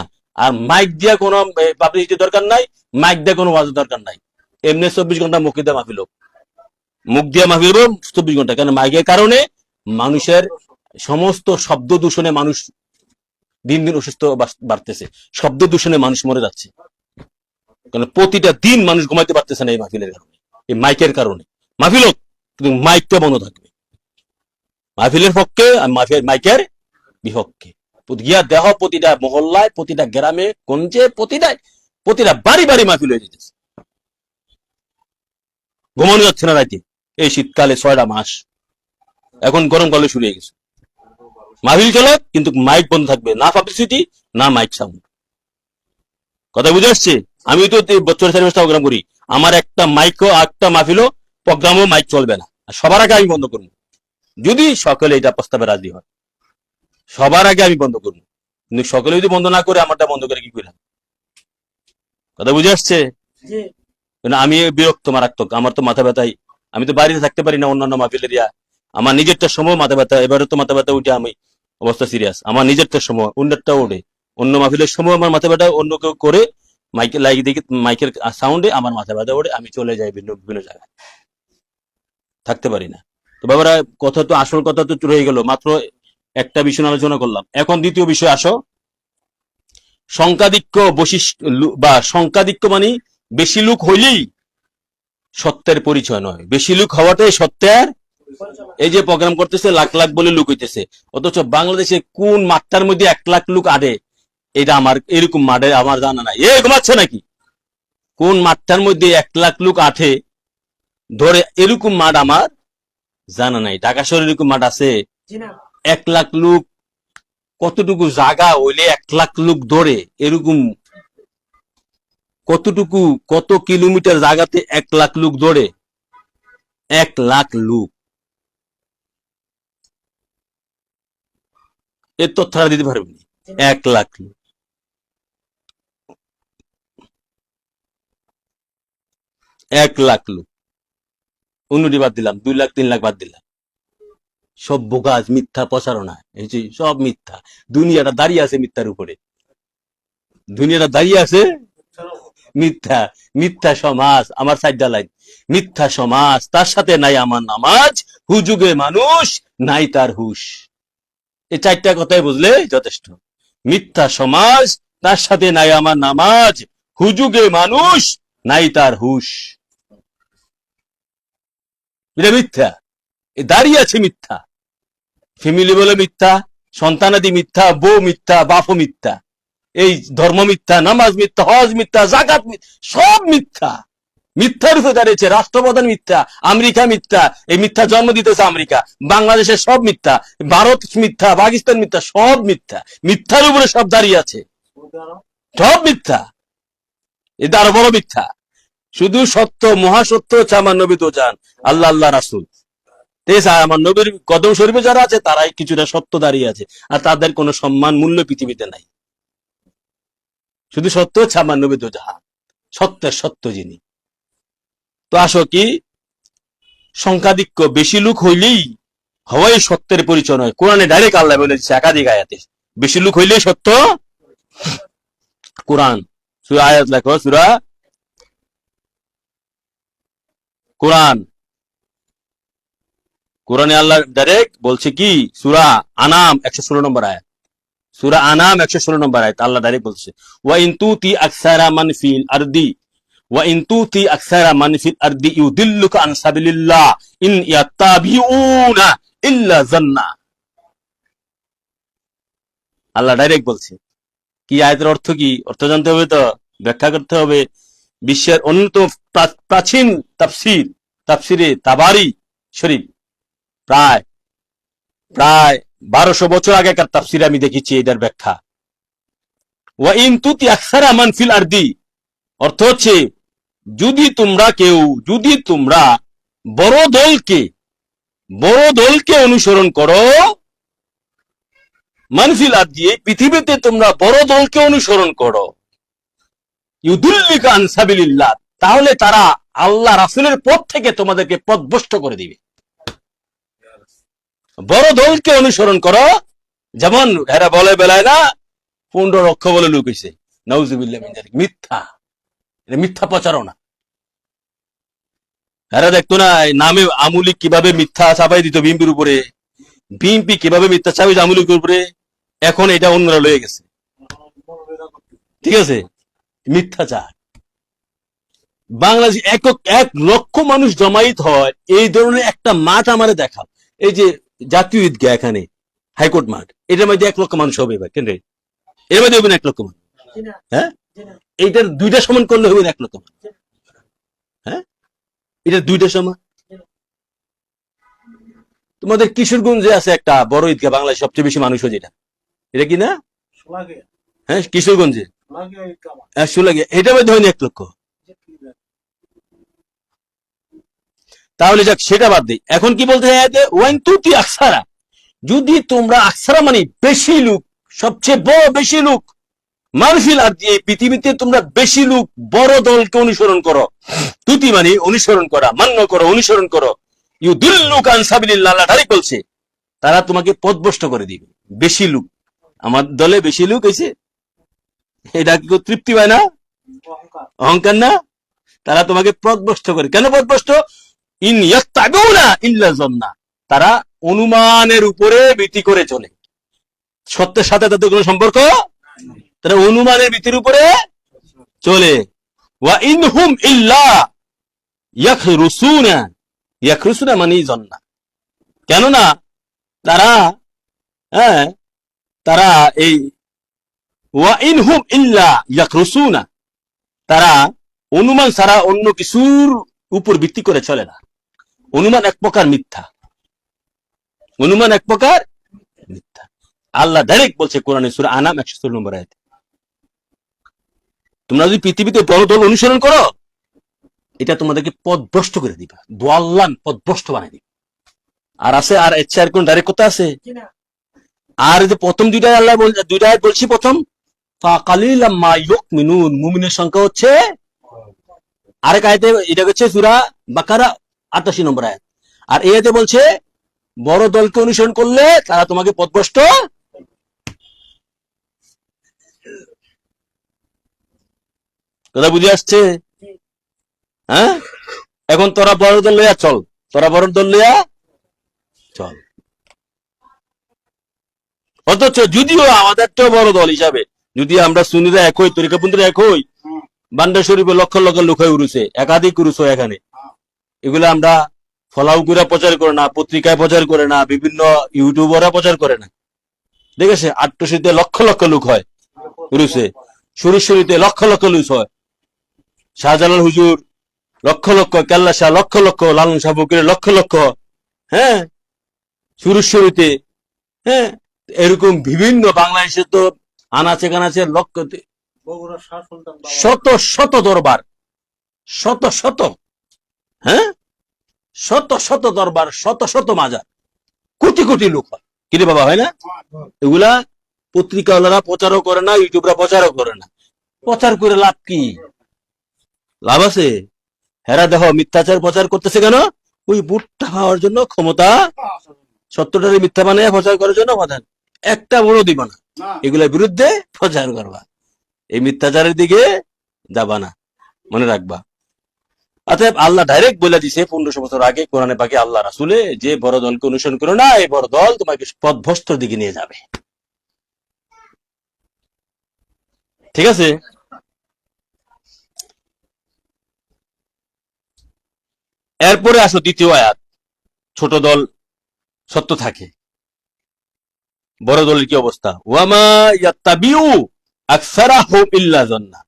আর মাইক দিয়া কোনো পাবলিসিটি দরকার নাই, মাইক দিয়ে কোনো ওয়াজ দরকার নাই, এমনি 24 ঘন্টা মুখ দিয়ে মাহফিল হোক, মুখ দিয়ে মাহফিল হোক 24 ঘন্টা। কেন? মাইকের কারণে মানুষের সমস্ত শব্দ দূষণে মানুষ দিন দিন অসুস্থ বাড়তেছে, শব্দ দূষণে মানুষ মরে যাচ্ছে, কারণ প্রতিটা দিন মানুষ ঘুমাইতে পারতেছে না এই মাহফিলের কারণে, এই মাইকের কারণে। মাহফিল হোক কিন্তু মাইকটা বন্ধ থাকবে, মাহফিলের পক্ষে আর মাইকের বিপক্ষে। গিয়া দেহ প্রতিটা মহল্লায়, প্রতিটা গ্রামে গঞ্জে, প্রতিটা বাড়ি বাড়ি মাহফিল হয়ে যেতেছে, ঘুমানো যাচ্ছে না রাতে এই শীতকালে 6টা মাস, এখন গরমকালে শুরু হয়ে গেছে। মাহফিল চলে কিন্তু মাইক বন্ধ থাকবে, না পাবলিসিটি না মাইক সাউন্ড। কথা বুঝে আসছে? আমি তো বছর 4 মাস প্রোগ্রাম করি, আমার একটা মাইকও, একটা মাহফিলও প্রোগ্রামও মাইক চলবে না, সবার আগে আমি বন্ধ করবো, যদি সকলে এটা প্রস্তাবে রাজি হয়, সবার আগে আমি বন্ধ করবো। কিন্তু সকলে যদি বন্ধ না করে আমারটা বন্ধ করে কি করলাম? কথা বুঝে আসছে? আমি বিরক্ত মারাত্মক, আমার তো মাথা ব্যথাই, আমি তো বাড়িতে থাকতে পারি না অন্যান্য মাহফিলের আমার নিজেরটার সময় মাথা ব্যথা, এবারে তো মাথা ব্যথা উঠে আমি অবস্থা সিরিয়াস, আমার নিজেরটার সময় অন্যটা ওঠে, অন্য মাহফিলের সময় আমার মাথা ব্যথা, অন্য কেউ করে মাইকে লাগিয়ে দেখি মাইকের সাউন্ডে আমার মাথা ব্যথা ওঠে, আমি চলে যাই বিভিন্ন বিভিন্ন জায়গায়, থাকতে পারি না। তো বাবারা, কথা তো আসল কথা তো রয়ে গেল, মাত্র একটা বিষয় আলোচনা করলাম। এখন দ্বিতীয় বিষয় আসো, সংখ্যাধিক্য বৈশিষ্ট্য বা সংখ্যাধিক্য মানে বেশি লোক হইলেই সত্যের পরিচয় নয়, বেশি লোক হওয়াটাই সত্যের। এই যে প্রোগ্রাম করতেছে লাখ লাখ বলে লোক হইতেছে, অথচ বাংলাদেশে কোন মাঠটার মধ্যে 1 লাখ লোক আড়ে, এটা আমার এরকম মাঠে আমার জানা নাই। এ ঘুমাচ্ছে নাকি? কোন মাঠটার মধ্যে 1 লাখ লোক আঠে ধরে, এরকম মাঠ আমার জানা নাই। ঢাকা শহরে এরকম মাঠ আছে? 1 লাখ লোক কতটুকু জায়গা হইলে 1 লাখ লোক ধরে, এরকম কতটুকু, কত কিলোমিটার জায়গাতে 1 লাখ লোক ধরে? 1 লাখ লোক, এর তথ্যটা দিতে পারবেন? 1 লাখ লোক, 1 লাখ লোক, উন্নতি বাদ দিলাম, 2 লাখ 3 লাখ বাদ দিলাম, সব বোগাস, মিথ্যা প্রচারণা, এই যে সব মিথ্যা। দুনিয়াটা দাঁড়িয়ে আছে মিথ্যার উপরে, দুনিয়াটা দাঁড়িয়ে আছে মিথ্যা। মিথ্যা সমাজ, আমার 4টা লাইন, মিথ্যা সমাজ তার সাথে নাই আমার নামাজ, হুজুগে মানুষ নাই তার হুশ। এই 4টা কথাই বুঝলে যথেষ্ট। মিথ্যা সমাজ, তার সাথে নাই আমার নামাজ, হুজুগে মানুষ নাই তার হুশ। এটা মিথ্যা, দাঁড়িয়ে আছে মিথ্যা, ফ্যামিলি বলে মিথ্যা, সন্তানাদি মিথ্যা, বউ মিথ্যা, বাপও মিথ্যা, এই ধর্ম মিথ্যা, নামাজ মিথ্যা, হজ মিথ্যা, জাকাত মিথ্যা, সব মিথ্যা। মিথ্যার উপরে দাঁড়িয়েছে, রাষ্ট্রপ্রধান মিথ্যা, আমেরিকা মিথ্যা, এই মিথ্যা জন্ম দিতেছে আমেরিকা, বাংলাদেশের সব মিথ্যা, ভারত মিথ্যা, পাকিস্তান মিথ্যা, সব মিথ্যা। মিথ্যার উপরে সব দাঁড়িয়ে আছে, সব মিথ্যা। এটা আরো বড় মিথ্যা, শুধু সত্য, মহাসত্য হচ্ছে আমার নবী তো চান, আল্লাহ আল্লাহ রাসূল। ঠিক আছে, আর আমার নবীর কদম শরীফে যারা আছে তারাই কিছুটা সত্য দাঁড়িয়ে আছে, আর তাদের কোনো সম্মান মূল্য পৃথিবীতে নাই। শুধু সত্য হচ্ছে আমার নবী তো জাহান, সত্যের সত্য যিনি। তো আসো কি, সংখ্যাধিক্য বেশি লোক হইলেই হওয়াই সত্যের পরিচয় নয়। কোরআনে ডাইরেক্ট আল্লাহ বলে দিচ্ছে একাধিক আয়াতে, বেশি লোক হইলেই সত্য। কোরআন সূরা, আয়াত লেখো, সূরা কোরআন, কোরআনে আল্লাহ ডাইরেক্ট বলছে কি, সূরা আনাম 116 নম্বর আয়াত, সূরা আনাম 116 নম্বর আয়াত আল্লাহ ডাইরেক্ট বলছে, ওয়া ইন তুতি আকসারা মান ফিল আরদি ওয়া ইন তুতি আকসারা মান ফিল আরদি ইউদিল্লুকা আন সাবিলিল্লাহ ইন ইয়াত্তাবিউনা ইল্লা জান্না। আল্লাহ ডাইরেক্ট বলছে। কি আয়াতের অর্থ কি? অর্থ জানতে হবে তো, ব্যাখ্যা করতে হবে। বিশ্বের অন্যতম প্রাচীন তাফসিরে তাবারি শরীফ, প্রায় প্রায় 1200 বছর আগেকার তাফসিরে আমি দেখেছি এটার ব্যাখ্যা। ওয়া ইন তুতি আকসারা মান ফিল আরদি, অর্থ হচ্ছে যদি তোমরা বড় দলকে অনুসরণ করো, মানফিল আরদি, পৃথিবীতে তোমরা বড় দলকে অনুসরণ করো, ইউদুল্লিকা আন সাবিলিল্লাহ, তাহলে তারা আল্লাহ রাসূলের পথ থেকে তোমাদেরকে পথভ্রষ্ট করে দিবে। বড় দলকে অনুসরণ করো, যেমন এরা বলে বেলায় না 15 লক্ষ বলে লোক হইছে, নাউজুবিল্লাহ মিন যালিক, মিথ্যা, এটা মিথ্যা প্রচারণা। এরা দেখতো না নামে আমুলিক কিভাবে মিথ্যা চাপাই দিত বিএনপির উপরে, বিএনপি কিভাবে মিথ্যা চাপাই আমুলিকের উপরে, এখন এটা অন্যরা লয়ে গেছে। ঠিক আছে, মিথ্যাচার। বাংলাদেশ 1 লক্ষ মানুষ জমায়েত হয়, এই ধরনের একটা মাঠ আমারে দেখাও, এই যে জাতীয় ঈদগাহ এখানে হাইকোর্ট মাঠ, এটার মধ্যে 1 লক্ষ মানুষ হবে এবার, কেন এর মধ্যে হবে না 1 লক্ষ মানুষ? হ্যাঁ, এইটার 2টা সমান করলে হবে না 1 লক্ষ মানুষ? হ্যাঁ, এটা 2টা সমান। তোমাদের কিশোরগঞ্জে আছে একটা বড় ঈদগাহ, বাংলাদেশ সবচেয়ে বেশি মানুষ হয় যেটা, এটা কি না? হ্যাঁ, কিশোরগঞ্জে, সুলাগিয়া, এটা মধ্যে হয়নি 1 লক্ষ। তাহলে যাক, সেটা বাদ দিই। এখন কি বলতে চাই, ওয়াইন তুতি আকসারা, যদি তোমরা আকসারা মানে বেশি লোক, সবচেয়ে বড় বেশি লোক, মানফিল আরদি, পৃথিবীতে তোমরা বেশি লোক বড় দলকে অনুসরণ করো, তুতি মানে অনুসরণ করা, মান্য করো, অনুসরণ করো, ইউদিল্লুকা আন সাবিলিল্লাহ, আল্লাহ ডাইরেক্ট বলছে, তারা তোমাকে পথভ্রষ্ট করে দিবে। বেশি লোক, আমার দলে বেশি লোক হয়েছে, এটা কি তৃপ্তি পায় না? অহংকার না? তারা তোমাকে পথভ্রষ্ট করে। কেন পথভ্রষ্ট? ইন ইয়াত্তাবিউনা ইল্লা জান্না, তারা অনুমানের উপরে ভিত্তি করে চলে, সত্যের সাথে তাদের কোনো সম্পর্ক, তারা অনুমানের ভিত্তির উপরে চলে। ওয়া ইনহুম ইল্লা ইয়াখরুসুনা মানে জান্না, কেননা তারা, তারা এই ওয়া ইনহুম ইল্লা ইয়াখরুসুনা, তারা অনুমান ছাড়া অন্য কিছুর উপর ভিত্তি করে চলে না। অনুমান এক প্রকার মিথ্যা, অনুমান এক প্রকার মিথ্যা। আল্লাহ ডাইরেক্ট বলছে কোরআনে সূরা আনাম 116 নম্বর আয়াতে, তোমরা যদি পৃথিবীতে বড় দল অনুসরণ করো, এটা তোমাদেরকে পথভ্রষ্ট করে দিবা, দোয়াল্লাম পথভ্রষ্ট বানাই দিবা। আর আছে, আর ইচ্ছা আর কোন ডাইরেক্ট কথা আছে? আর যে প্রথম 2টা আল্লাহ 2টা আয়াত বলছি, প্রথম ফাকালিলাম মা ইউমিনুন, মুমিনের সংখ্যা হচ্ছে, আরেক আয়াতে এটা হচ্ছে সূরা বাকারা 88 নম্বর আয়াত, আর এই আয়াতে বলছে বড় দলকে অনুসরণ করলে তারা তোমাকে পথভ্রষ্ট। কথা বুঝে আসছে? হ্যাঁ, এখন তোরা বড় দল লইয়া চল, তোরা বড় দল লইয়া চল। অথচ যদিও আমাদের তো বড় দল হিসাবে, যদি আমরা সুন্নিরা এক হই, তরিকাপন্থীরা এক হই, বান্ডা শরীফে লক্ষ লক্ষ লোক হয়ে উড়ুছে, একাধিক উড়ুছে এখানে, এগুলো আমরা ফলাও করে প্রচার করে না, পত্রিকায় প্রচার করে না, বিভিন্ন ইউটিউবাররা প্রচার করে না। দেখেছে, আট্টশীতে লক্ষ লক্ষ লোক হয় উড়ুছে, সুরেশ্বরীতে লক্ষ লক্ষ লোক হয়, শাহজালাল হুজুর লক্ষ লক্ষ, কেল্লা শাহ লক্ষ লক্ষ, লালন শাহ ফকিরের লক্ষ লক্ষ, হ্যাঁ, সুরেশ্বরীতে, হ্যাঁ, এরকম বিভিন্ন বাংলাদেশে তো আনাচে কানাচে লক্ষ, শত শত দরবার, শত শত, হ্যাঁ, শত শত দরবার, শত শত মাজার, কোটি কোটি লোক হয়। কিরে বাবা, হয় না? এগুলা পত্রিকাওয়ালারা প্রচারও করে না, ইউটিউবরা প্রচারও করে না। প্রচার করে লাভ কি? লাভ আছে? হেরা দেখো মিথ্যাচার প্রচার করতেছে কেন? ওই ভোটটা পাওয়ার জন্য, ক্ষমতা, সত্যটারে মিথ্যা বানিয়ে প্রচার করার জন্য প্রচার। একটা বড় দিব না, এগুলোর বিরুদ্ধে প্রচার করবা, এই মিথ্যাচারের দিকে যাবা না, মনে রাখবা। অতএব আল্লাহ ডাইরেক্ট বলে দিছে 1500 বছর আগে কোরআনে পাকে, আল্লাহ রাসূলে, যে বড় দলকে অনুসরণ করো না, এই বড় দল তোমাকে পথভ্রষ্টর দিকে নিয়ে যাবে। ঠিক আছে? এরপরে আসো দ্বিতীয় আয়াত, ছোট দল সত্য থাকে, বড় দলের কি অবস্থা? ওয়ামা ইয়াত্তাবিউ আকসারাহুম ইল্লা যান্না,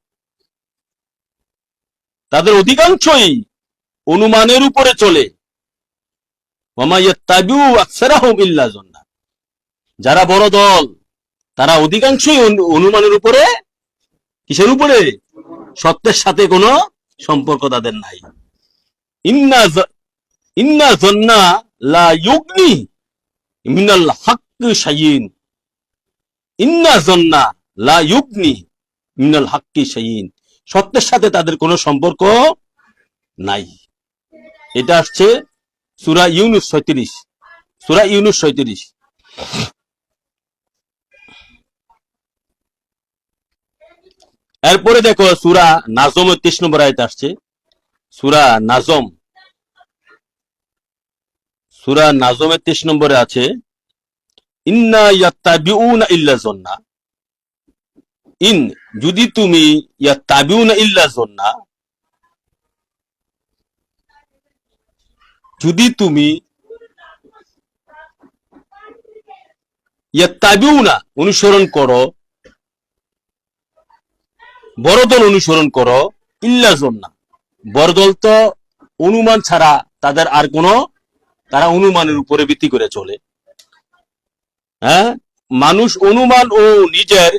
তাদের অধিকাংশই অনুমানের উপরে চলে। ওয়ামা ইয়াত্তাবিউ আকসারাহুম ইল্লা যান্না, যারা বড় দল তারা অধিকাংশই অনুমানের উপরে, কিসের উপরে? সত্যের সাথে কোনো সম্পর্ক তাদের নাই। ইন্না ইন্না যান্না লা ইউগনি মিনাল হাক্কি শাইইন, ইন্না যান্না লা ইউগনি মিনাল হাক্কি শাইইন, সত্যের সাথে তাদের কোনো সম্পর্ক নাই। এটা আসছে সূরা ইউনূস ৩৬, সূরা ইউনূস ৩৬। এরপরে দেখো সূরা নাজম ৩৩ নম্বর আয়াতে আসছে, সূরা নাজম, সূরা নাজমের ৩৩ নম্বরে আছে, ইন্না ইয়াত্তাবিউনা ইল্লা যান্না, ইন, যদি তুমি, ইয়াত্তাবিউনা ইল্লা যান্না, যদি তুমি, ইয়াত্তাবিউনা অনুসরণ করো, বড় দল অনুসরণ করো, ইল্লা যান্না, বড় দল তো অনুমান ছাড়া তাদের আর কোনো, তারা অনুমানের উপরে ভিত্তি করে চলে। হ্যাঁ, মানুষ অনুমান ও নিজের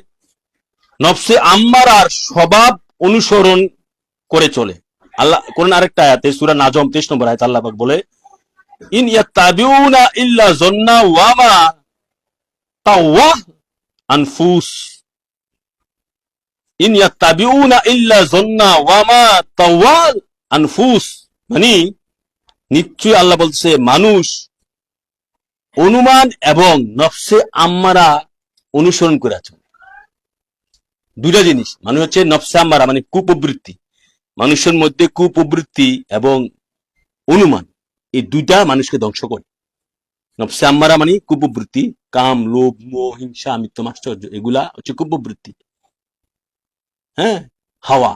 নফসে আম্মারার স্বভাব অনুসরণ করে চলে। আল্লাহ কোরআন আরেকটা আয়াতে সূরা নাজম 23 নম্বর আয়াতে আল্লাহ পাক বলে, ইন ইয়াত্তাবিউনা ইল্লা যান্না ওয়া মা তাওয়া আনফুস, ইন ইয়াত্তাবিউনা ইল্লা যান্না ওয়া মা তাওয়া আনফুস, মানে নিশ্চয়ই আল্লাহ বলছে মানুষ অনুমান এবং নফসে আম্মারা অনুসরণ করে চলে। দুইটা জিনিস, মানে হচ্ছে নফসে আম্মারা মানে কুপ্রবৃত্তি, মানুষের মধ্যে কুপ্রবৃত্তি এবং অনুমান, এই দুইটা মানুষকে ধ্বংস করে। নফসে আম্মারা মানে কুপ্রবৃত্তি, কাম, লোভ, মোহ, হিংসা, মিথ্যা, আশ্চর্য, এগুলা হচ্ছে কুপ্রবৃত্তি। হ্যাঁ, হাওয়া,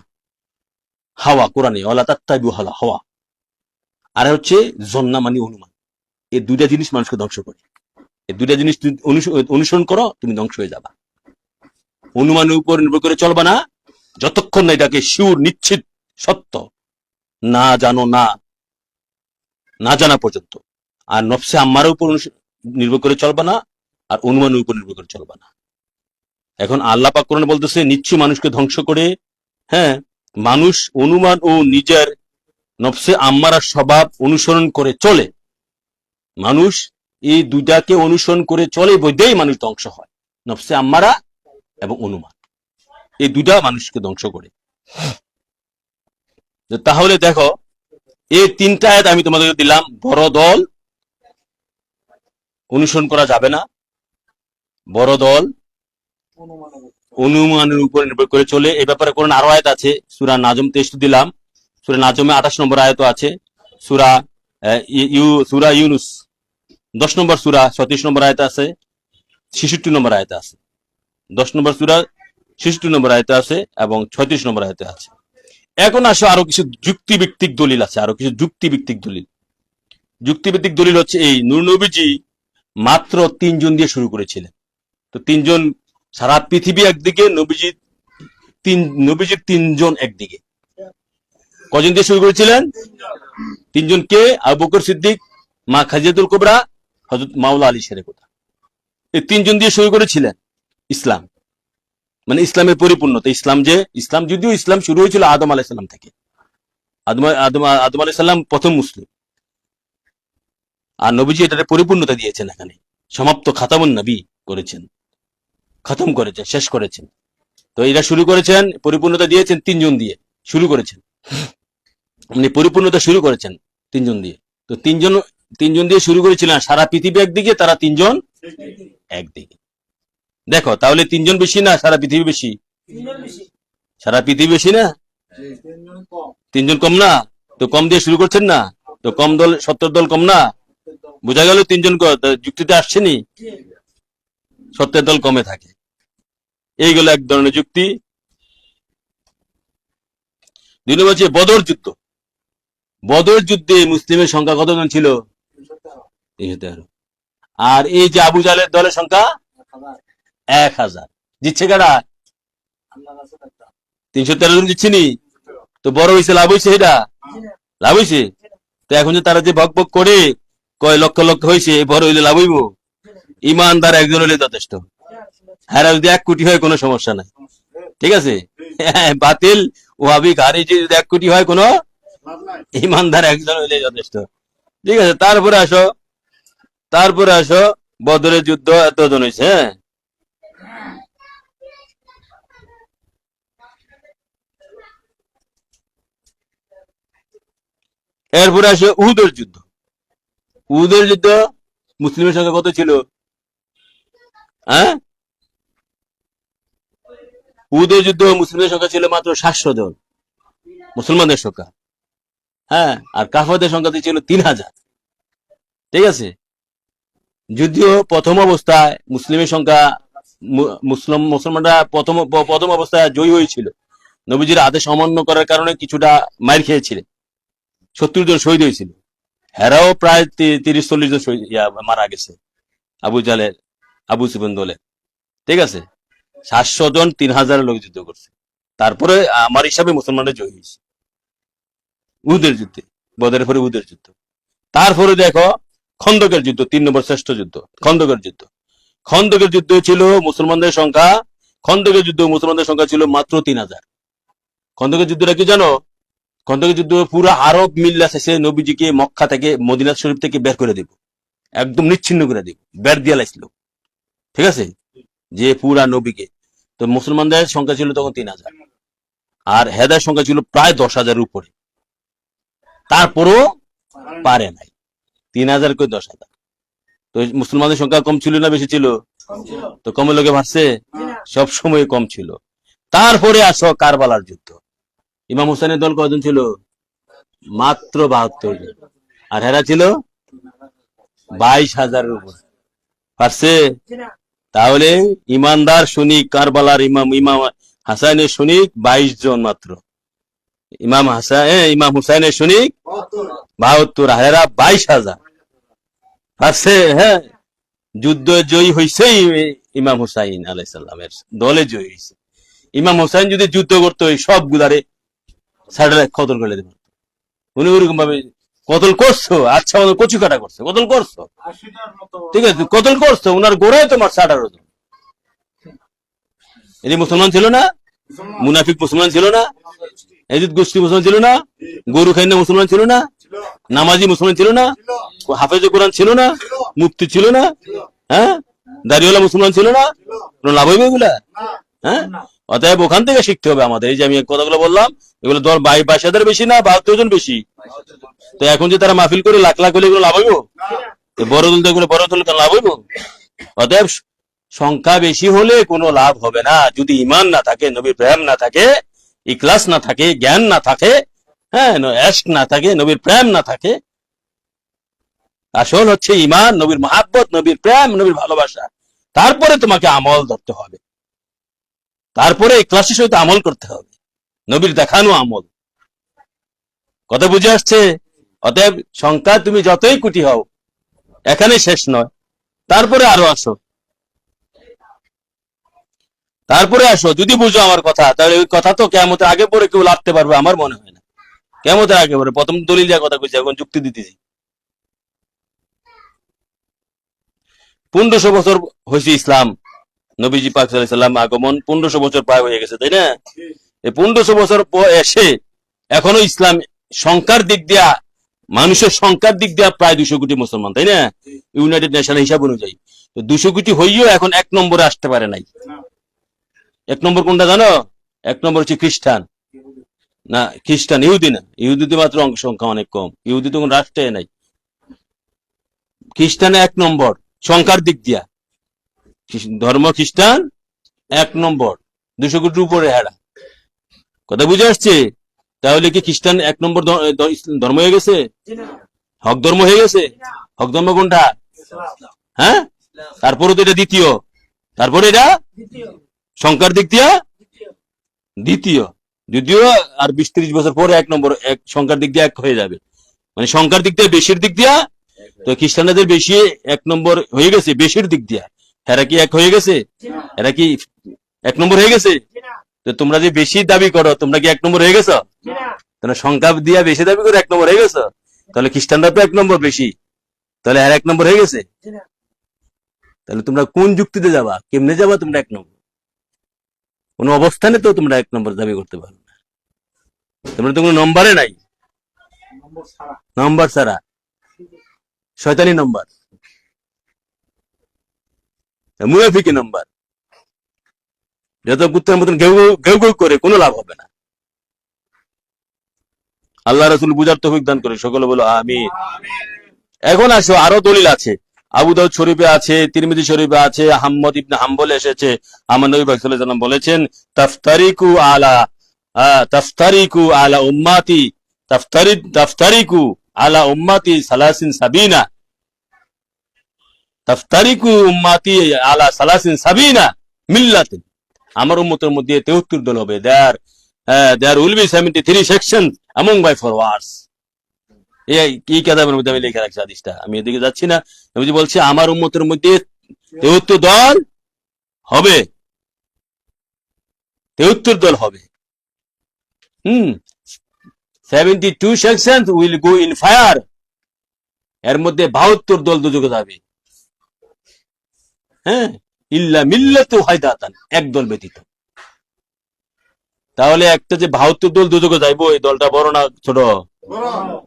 হাওয়া কোরআনে ওয়ালা তাত্তাবিউ হাওয়া, হাওয়া। আর হচ্ছে জন্না মানে অনুমান। এই দুইটা জিনিস মানুষকে ধ্বংস করে। এই দুইটা জিনিস অনুসরণ করো, তুমি ধ্বংস হয়ে যাবা। অনুমানের উপর নির্ভর করে চলবা না, যতক্ষণ না এটাকে শিওর, নিশ্চিত, সত্য না জানো, না জানা পর্যন্ত। আর নফসে আম্মারের উপর নির্ভর করে চলবা না, আর অনুমানের উপর নির্ভর করে চলবা না। এখন আল্লাহ পাক কোরআনে বলতেছে নিশ্চয় মানুষকে ধ্বংস করে। হ্যাঁ, মানুষ অনুমান ও নিজের নফসে আম্মারার স্বভাব অনুসরণ করে চলে। মানুষ এই দুইটাকে অনুসরণ করে চলে বৈধেই মানুষ ধ্বংস হয়, নফসে আম্মারা এবং অনুমান, এই দুইটা মানুষকে ধ্বংস করে। তাহলে দেখো, এই তিনটা আয়াত আমি তোমাদেরকে দিলাম। বড় দল অনুসরণ করা যাবে না, বড় দল অনুমানের উপর নির্ভর করে চলে, এই ব্যাপারে কোরআন আরো আয়াত আছে। সূরা নাজম 23 দিলাম, সূরা নাজমে 28 নম্বর আয়াত আছে, সূরা ইউনূস 10 নম্বর সূরা 36 নম্বর আয়াত আছে, 66 নম্বর আয়াত আছে। 10 নম্বর সূরা 66 নম্বর আয়াতে আছে এবং 36 নম্বর আয়াতে আছে। এখন আসো আরো কিছু যুক্তিভিত্তিক দলিল আছে, আরো কিছু যুক্তিভিত্তিক দলিল। যুক্তিভিত্তিক দলিল হচ্ছে এই, নূহ নবীজি মাত্র 3 জন দিয়ে শুরু করেছিলেন। তো 3 জন, সারা পৃথিবী একদিকে, নবীজির 3 জন একদিকে। কজন দিয়ে শুরু করেছিলেন? 3 জন কে? আবু বকর সিদ্দিক, মা খাদিজাতুল কুবরা, হযরত মাওলা আলী শেরের কথা। এই 3 জন দিয়ে শুরু করেছিলেন ইসলাম, মানে ইসলামের পরিপূর্ণতা। ইসলাম যদিও ইসলাম শুরু হয়েছিল আদম আলাইহিস সালাম থেকে, আদম আদম আদম আলাইহিস সালাম প্রথম মুসলিম, আর নবীজি এটাতে পরিপূর্ণতা দিয়েছেন, এখানে সমাপ্ত খাতামুন নবী করেছেন, খতম করেছেন, শেষ করেছেন। তো এরা শুরু করেছেন, পরিপূর্ণতা দিয়েছেন তিনজন দিয়ে শুরু করেছেন, মানে পরিপূর্ণতা শুরু করেছেন তিনজন দিয়ে। তো তিনজন দিয়ে শুরু করেছিলেন, সারা পৃথিবী একদিকে, তারা তিনজন একদিকে। দেখো তাহলে তিনজন বেশি না সারা পৃথিবী বেশি? সারা পৃথিবী বেশি না, তিনজন কম না? তো কম দিয়ে শুরু করছেন না, তো কম দল 70 দল কম না? বোঝা গেল তিনজন যুক্তিতে আসছেনি, 70 দল কমে থাকে, এইগুলো এক ধরনের যুক্তি। দুই নম্বর হচ্ছে বদর যুদ্ধ। বদর যুদ্ধে মুসলিমের সংখ্যা কতজন ছিল? 313। আর এই যে আবু জাহেলের দলের সংখ্যা 1000। জিতছে কারা? 313 জন জিতছেনি। তো বড় হয়েছে, লাভ হয়েছে, এটা লাভ হয়েছে। তো এখন যে তারা যে ভক ভক করে কয় লক্ষ লক্ষ হয়েছে, বড় হইলে লাভ হইব? ইমানদার একজন হইলে যথেষ্ট। হ্যাঁ, যদি 1 কোটি হয় কোনো সমস্যা নাই, ঠিক আছে। বাতিল ওয়াহাবি ঘাড়ি যদি 1 কোটি হয় কোনো, ইমানদার একজন হইলে যথেষ্ট, ঠিক আছে। তারপরে আসো বদরের যুদ্ধ এতজন হয়েছে। হ্যাঁ, এরপরে আসো উহুদের যুদ্ধ। উহুদের যুদ্ধ মুসলিমের সংখ্যা কত ছিল? হ্যাঁ, উহুদের যুদ্ধ মুসলিমের সংখ্যা ছিল মাত্র 700 জন, মুসলমানদের সংখ্যা। হ্যাঁ, আর কাফেরদের সংখ্যা ছিল 3000, ঠিক আছে। যদিও প্রথম অবস্থায় মুসলিমের সংখ্যা, মুসলমানরা প্রথম অবস্থায় জয়ী হয়েছিল, নবীজির আদেশ অমান্য করার কারণে কিছুটা মার খেয়েছিলেন, 70 জন শহীদ হয়েছিল। হেরাও প্রায় 30-40 জন মারা গেছে আবু জাহেলের, আবু সুফিয়ান দলের, ঠিক আছে। 700 জন 3000 লোক যুদ্ধ করছে। তারপরে আমার হিসাবে মুসলমানরা জয়ী হয়েছে উহুদের যুদ্ধে, বদরের পরে উহুদের যুদ্ধ। তারপরে দেখো খন্দকের যুদ্ধ, 3 নম্বর শ্রেষ্ঠ যুদ্ধ, খন্দকের যুদ্ধ। খন্দকের যুদ্ধ ছিল মুসলমানদের সংখ্যা, খন্দকের যুদ্ধ মুসলমানদের সংখ্যা ছিল মাত্র 3000। খন্দকের যুদ্ধটা কি জানো? খন্দকের যুদ্ধ পুরো আরব মিল্লা শেষে নবীজিকে মক্কা থেকে, মদিনা শরীফ থেকে বের করে দিব, একদম নিচ্ছিন্ন করে দিব, বের দিয়ে লাইছিল, ঠিক আছে, যে পুরা নবীকে। তো মুসলমানদের সংখ্যা ছিল তখন 3000, আর হেদার সংখ্যা ছিল প্রায় 10,000 উপরে। তারপরও পারে নাই, 3000 করে 10,000। তো মুসলমানদের সংখ্যা কম ছিল না বেশি ছিল? তো কমের লোকে ভাবছে, সব সময় কম ছিল। তারপরে আসো কারবালার যুদ্ধ। ইমাম হুসাইনের দল কয়জন ছিল? মাত্র 72 জন, আর হেরা ছিল 22,000 উপর। পারছে? তাহলে ইমানদার সৈনিক কারবালার ইমাম হাসানের সৈনিক 22 জন মাত্র, ইমাম হুসাইনের সৈনিক 72, হেরা 22,000। পারছে? হ্যাঁ, যুদ্ধ জয়ী হয়েছে ইমাম হুসাইন আলাইহিস সালামের দলে জয়ী হয়েছে। ইমাম হুসাইন যদি যুদ্ধ করতো সব গুলারে স্যাটেলাইট কতল করে দেবেন। উনি ওরকম ভাবে কতল করছো, আচ্ছা আমাদের কচু কাটা করছে, কতল করছো, ঠিক আছে, কতল করছো, উনার গোড়ায় তোমার 18 জন। এটি মুসলমান ছিল না? মুনাফিক মুসলমান ছিল না? এজিদ গোষ্ঠী মুসলমান ছিল না? গরু খাইনা মুসলমান ছিল না? নামাজি মুসলমান ছিল না? হাফেজ কোরআন ছিল না? মুফতি ছিল না? হ্যাঁ, দাড়িওয়ালা মুসলমান ছিল না? কোনো লাভ হইবে এগুলা? হ্যাঁ, অতএব ওখান থেকে শিখতে হবে আমাদের। এই যে আমি কথাগুলো বললাম, এগুলো 22,000 বেশি না 72 জন বেশি? তো এখন যে তারা মাহফিল করে লাখ লাখ হলে এগুলো লাভ হইব? বড় দল তো এগুলো বড় দল লাভ হইব? অতএব সংখ্যা বেশি হলে কোনো লাভ হবে না, যদি ইমান না থাকে, নবীর প্রেম না থাকে, ইখলাস না থাকে, জ্ঞান না থাকে, হ্যাঁ, এশক না থাকে, নবীর প্রেম না থাকে। আসল হচ্ছে ইমান, নবীর মহাব্বত, নবীর প্রেম, নবীর ভালোবাসা। তারপরে তোমাকে আমল ধরতে হবে, তারপরে ইখলাসের সহিত আমল করতে হবে, নবীর দেখানো আমল। কথা বুঝে আসছে? অতএব সংখ্যা তুমি যতই কোটি হও, এখানে শেষ নয়, তারপরে আরো আসো, তারপরে আসো। যদি বুঝো আমার কথা, তাহলে ওই কথা তো কিয়ামতের আগে পরে কেউ লাগতে পারবে আমার মনে হয় না। কিয়ামতের আগে পরে প্রথম দলিল যা কথা কইছি, এখন যুক্তি দিতেছি। 1500 বছর হয়েছে ইসলাম, নবীজি পাক সাল্লাল্লাহু আলাইহি সাল্লাম আগমন 1500 বছর প্রায় হয়ে গেছে, তাই না? এই 1500 বছর এসে এখনো ইসলাম সংখ্যার দিক দিয়া, মানুষের সংখ্যার দিক দিয়া প্রায় 200 কোটি মুসলমান, তাই না? ইউনাইটেড নেশন হিসাব অনুযায়ী তো 200 কোটি হইও এখন 1 নম্বরে আসতে পারে নাই। 1 নম্বর কোনটা জানো? 1 নম্বর হচ্ছে খ্রিস্টান। না, খ্রিস্টান, ইহুদি না। ইহুদিতে মাত্র সংখ্যা অনেক কম, ইহুদি তো কোন রাষ্ট্রে নাই। খ্রিস্টানে 1 নম্বর সংখ্যার দিক দিয়া, ধর্ম খ্রিস্টান 1 নম্বর, 200 কোটির উপরে হেরা। কথা বুঝে আসছে? তাহলে কি খ্রিস্টান 1 নম্বর ধর্ম হয়ে গেছে? হক ধর্ম হয়ে গেছে? হক ধর্ম কোনটা? হ্যাঁ, তারপরে তো এটা দ্বিতীয়, তারপরে এটা সংখ্যার দিক দিয়া দ্বিতীয়, দ্বিতীয়, আর 20-30 বছর পরে 1 নম্বর, এক সংখ্যার দিক দিয়ে 1 হয়ে যাবে, মানে সংখ্যার দিক দিয়ে বেশির দিক দিয়া। তো খ্রিস্টানদের বেশি 1 নম্বর হয়ে গেছে বেশির দিক দিয়া, এরা কি 1 হয়ে গেছে? এরা কি 1 নম্বর হয়ে গেছে? তো তোমরা যে বেশি দাবি করো, তোমরা কি 1 নম্বর হয়ে গেছো? তোমরা সংখ্যা দিয়া বেশি দাবি করে 1 নম্বর হয়ে গেছো? তাহলে খ্রিস্টানরা তো 1 নম্বর বেশি, তাহলে এরা 1 নম্বর হয়ে গেছে? তাহলে তোমরা কোন যুক্তিতে যাবা, কেমনে যাবা তোমরা 1 নম্বর? কোন অবস্থানে তো তোমরা 1 নম্বর দাবি করতে পারো না, তোমরা তো কোনো নম্বরে নাই, নম্বর ছাড়া, শয়তানি নম্বর, মুনাফিকি নম্বর, যত কুত্তার মতন ঘেউ ঘেউ ঘেউ করে কোনো লাভ হবে না। আল্লাহ রাসূল বুঝার তৌফিক দান করে, সকলে বলো আমিন। এখন আসো, আরো দলিল আছে, আবু দাউদ শরীফে আছে, তিরমিজি শরীফে আছে, আহমদ ইবনে হাম্বলে এসেছে। আমার নবী সাল্লাল্লাহু আলাইহি ওয়াসাল্লাম বলেছেন, তাফতারিকু আলা উম্মতি তাফতারিকু আলা উম্মতি সালাসিন সাবিনা, তাফতারিকু উম্মতি আলা সালাসিন সাবিনা মিল্লাতিন। আমার উম্মতের মধ্যে 73 দল হবে। there will be 73 sections among my followers। এই কি কিতাবের মধ্যে আমি লিখে রাখছি হাদিসটা, আমি এদিকে যাচ্ছি না। আমি যে বলছি আমার উম্মতের মধ্যে 73 দল হবে, 73 দল হবে। 72 sections will go in fire। এর মধ্যে 72 দল দুজকে যাবে। হ্যাঁ, ইল্লা মিল্লাতু হায়দাতান, 1 দল ব্যতীত। তাহলে একটা যে 72 দল দুজকে যাইবো, এই দলটা বড় না ছোট?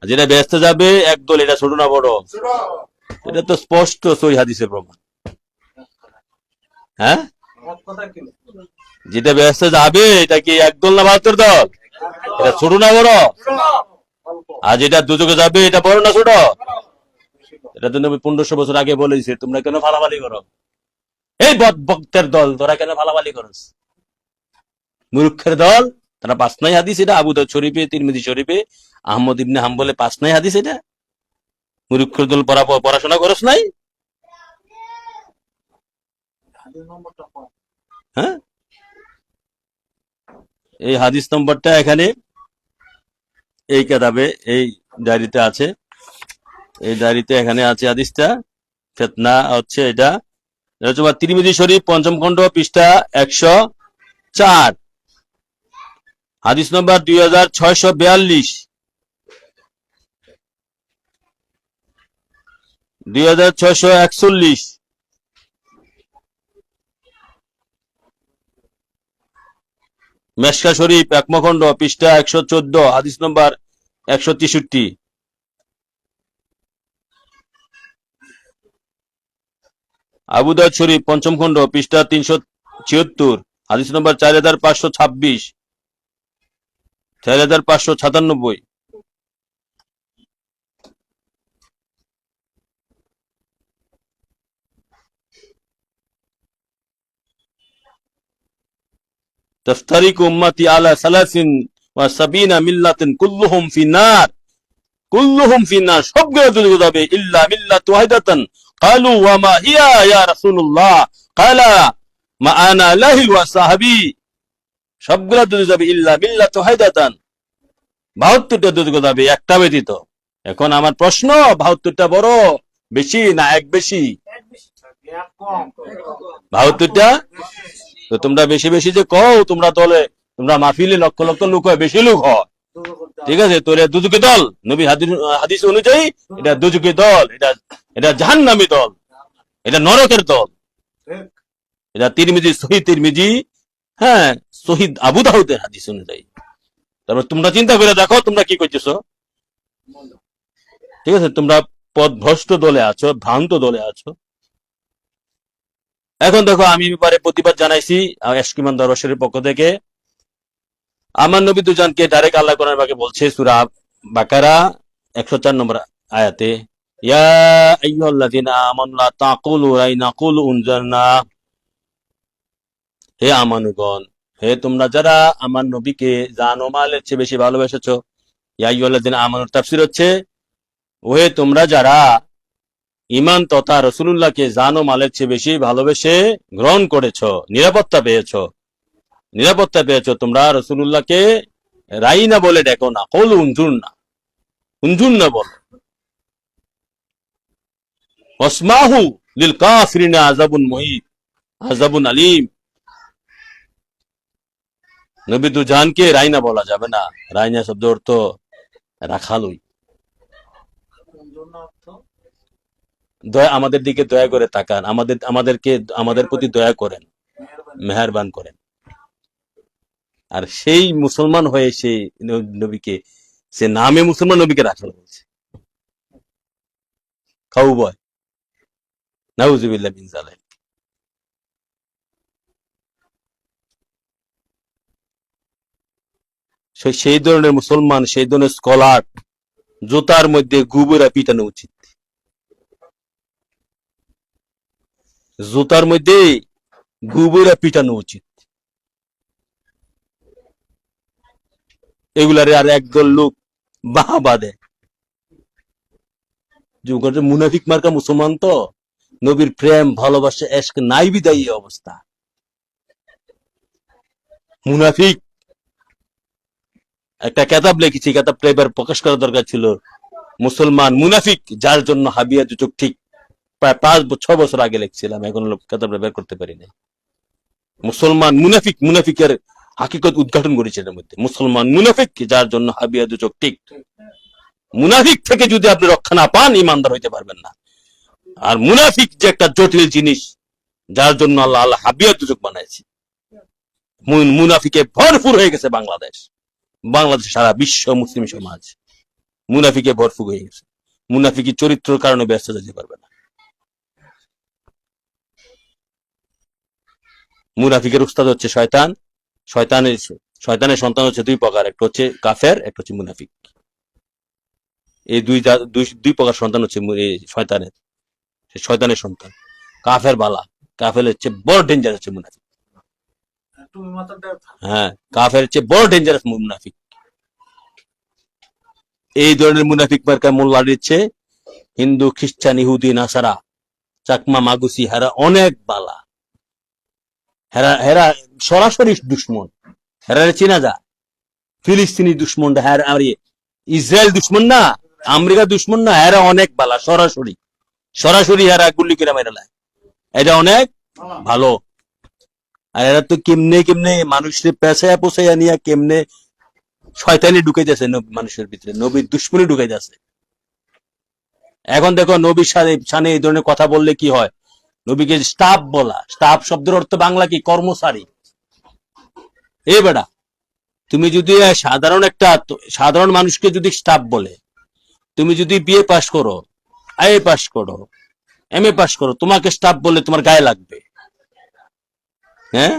যেটা ব্যস্ত যাবে 1 দল, এটা ছোট না বড়? এটা তো স্পষ্ট সহিহ হাদিসের প্রমাণ। হ্যাঁ, যেটা ব্যস্ত যাবে এটা কি 1 দল না 72 দল? এটা ছোট না বড়? আর যেটা দুজকে যাবে এটা বড় না ছোট? এটা তো নবী 1500 বছর আগে বলেছে, তোমরা কেন ফালাফালি করো? এই বক্তের দল, তোরা কেন ফালাফালি করস? মূর্খের দল, তারা 5 নাই হাদিস। এটা আবু দাউদ শরীফে, তিরমিজি শরীফে, আহমদ ইবনে হাম্বলে 5 নাই হাদিস। এটা মূর্খের দল, পড়াশোনা করস নাই? হ্যাঁ, এই হাদিস নম্বরটা এখানে এই কিতাবে, এই ডায়েরিতে আছে, এই ডায়েরিতে এখানে আছে হাদিসটা। ফিতনা হচ্ছে এটা, তিরমিজি শরীফ 5ম খণ্ড পৃষ্ঠা 104, হাদিস নম্বর 2642, 2641, মেশকা শরীফ 1ম খণ্ড পৃষ্ঠা 114, হাদিস নম্বর 163, আবু দাউদ শরীফ 5ম খণ্ড পৃষ্ঠা 376, হাদিস নম্বর 4526, 4597। تفترق أمتي على 73 ملة كلهم في النار، كلهم في النار، সবগুলো দুর্গত হবে, ইল্লা মিল্লাতু ওয়াহিদাতান। قالوا وما هي يا رسول الله؟ قال ما انا له وصحبي، সবগুলো দুর্গত যাবে ইল্লা মিল্লাতু ওয়াহিদাতান। 72টা দুর্গত যাবে, একটা ব্যতীত। এখন আমার প্রশ্ন, 72টা বড় বেশি না 1 বেশি? 72টা। তো তোমরা বেশি বেশি যে কও, তোমরা দলে, তোমরা মাহফিলে লক্ষ লক্ষ লোক হয়, বেশি লোক হয়, ঠিক আছে? তো এটা দুজকে দল, নবী হাদিস অনুযায়ী এটা দুজকে দল, এটা জাহান্নামী দল, এটা নরকের দল। এটা তিরমিজি, সহিহ তিরমিজি, হ্যাঁ, সহিহ আবু দাউদের হাদিস অনুযায়ী। তারপর তোমরা চিন্তা করে দেখো তোমরা কি করতেছো। ঠিক আছে, তোমরা পথভ্রষ্ট দলে আছো, ভ্রান্ত দলে আছো। এখন দেখো, আমি ব্যাপারে প্রতিবাদ জানাইছি এশকিমান দরবারের পক্ষ থেকে। আমার নবী দুজনকে ডাইরেক্ট আল্লাহ কোরআন পাকে বলছে সূরা বাকারা 104 নম্বর আয়াতে, ইয়া আইয়ুহাল্লাযিনা আমানু লা তাকুলু রাইনা কুলু উনজারনা, হে আমানুগণ, হে তোমরা যারা আমার নবীকে জান ও মালের চেয়ে বেশি ভালোবেসেছো। ইয়া আইয়ুহাল্লাযিনা আমানুর তাফসীর হচ্ছে, ওহে তোমরা যারা ঈমান তথা রাসূলুল্লাহকে জান ও মালের চেয়ে বেশি ভালোবেসে গ্রহণ করেছো, নিরাপত্তা পেয়েছো, তোমরা রাসূলুল্লাহকে রাইনা বলে ডেকো না, কুল উনজুরনা বলো। ওয়াসমাহু লিল কাফিরিনা আযাবুন মুহিন, আযাবুন আলীম। নবী দুজানকে রাইনা বলা যাবে না। রাইনা শব্দ অর্থ রাখালই। দয়া, আমাদের দিকে দয়া করে তাকান, আমাদের প্রতি দয়া করেন, মেহেরবান করেন। আর সেই মুসলমান হয়ে সেই নবীকে, সে নামে মুসলমান, নবীকে রাখাল বলছে। কাউবয়, নাউজুবিল্লাহ মিন যালিক। সেই ধরনের মুসলমান, সেই ধরনের স্কলার, জুতার মধ্যে গুবরা পিটানো উচিত। জুতার মধ্যে গুবরা পিটানো উচিত। এগুলারে আর একদল লোক বাহবা দেয়। মুনাফিক মার্কা মুসলমান তো, নবীর প্রেম ভালোবাসা এশক নাই বিদায়ী অবস্থা। মুনাফিক। একটা কেতাব লিখেছি, কেতাবটা এবার প্রকাশ করা দরকার ছিল। মুসলমান মুনাফিক যার জন্য হাবিয়া দুচক, ঠিক প্রায় 5-6 বছর আগে লিখছিলাম, এখন কেতাবটা বের করতে পারি নাই। মুসলমান মুনাফিক, মুনাফিকের হাকিকত উদ্ঘাটন করেছে এর মধ্যে। মুসলমান মুনাফিক যার জন্য হাবিয়া দুচক ঠিক। মুনাফিক থেকে যদি আপনি রক্ষা না পান, ইমানদার হইতে পারবেন না। আর মুনাফিক যে একটা জটিল জিনিস, যার জন্য আল্লাহ হাবিয়া দুচক বানাইছে। মুনাফিকে ভরপুর হয়ে গেছে বাংলাদেশ, সারা বিশ্ব মুসলিম সমাজ মুনাফিকে ভরপুর হয়ে গেছে। মুনাফিকি চরিত্রের কারণে ব্যস্ত যেতে পারবে না। মুনাফিকের উস্তাদ হচ্ছে শয়তান। শয়তানের সন্তান হচ্ছে 2 প্রকার, একটা হচ্ছে কাফের, একটা হচ্ছে মুনাফিক। এই দুই প্রকার সন্তান হচ্ছে শয়তানের সন্তান। কাফের বালা, কাফের হচ্ছে বড় ডেঞ্জারাস হচ্ছে মুনাফিক। হ্যাঁ, কাফের হচ্ছে বড় ডেঞ্জারাস মুনাফিক। এই ধরনের মুনাফিক মার্কা মোল্লা দিচ্ছে হিন্দু, খ্রিস্টান, ইহুদি, নাসারা, চাকমা, মাগুসি, হেরা অনেক বালা। হেরা সরাসরি দুশ্মন। হেরা চিনা যা ফিলিস্তিনি দুশ্মন, ইসরায়েল দুশ্মন না, আমেরিকা দুশ্মন না, হেরা অনেক বালা। সরাসরি হেরা গুলি করে মেরে। এটা অনেক ভালো। আর এরা তো কেমনে মানুষের পেছায়া পোছাইয়া নিয়ে কেমনে শয়তানি ঢুকাই যাচ্ছে মানুষের ভিতরে, নবীর দুশ্মনী ঢুকাই যাচ্ছে। এখন দেখো, নবীর সামনে এই ধরনের কথা বললে কি হয়। নবীকে স্টাফ বলা, স্টাফ শব্দের অর্থ বাংলা কি? কর্মচারী। এ বেটা, তুমি যদি সাধারণ মানুষকে যদি স্টাফ বলে, তুমি যদি বিএ পাস করো, আইএ পাস করো, এমএ পাস করো, তোমাকে স্টাফ বললে তোমার গায়ে লাগবে? হ্যাঁ,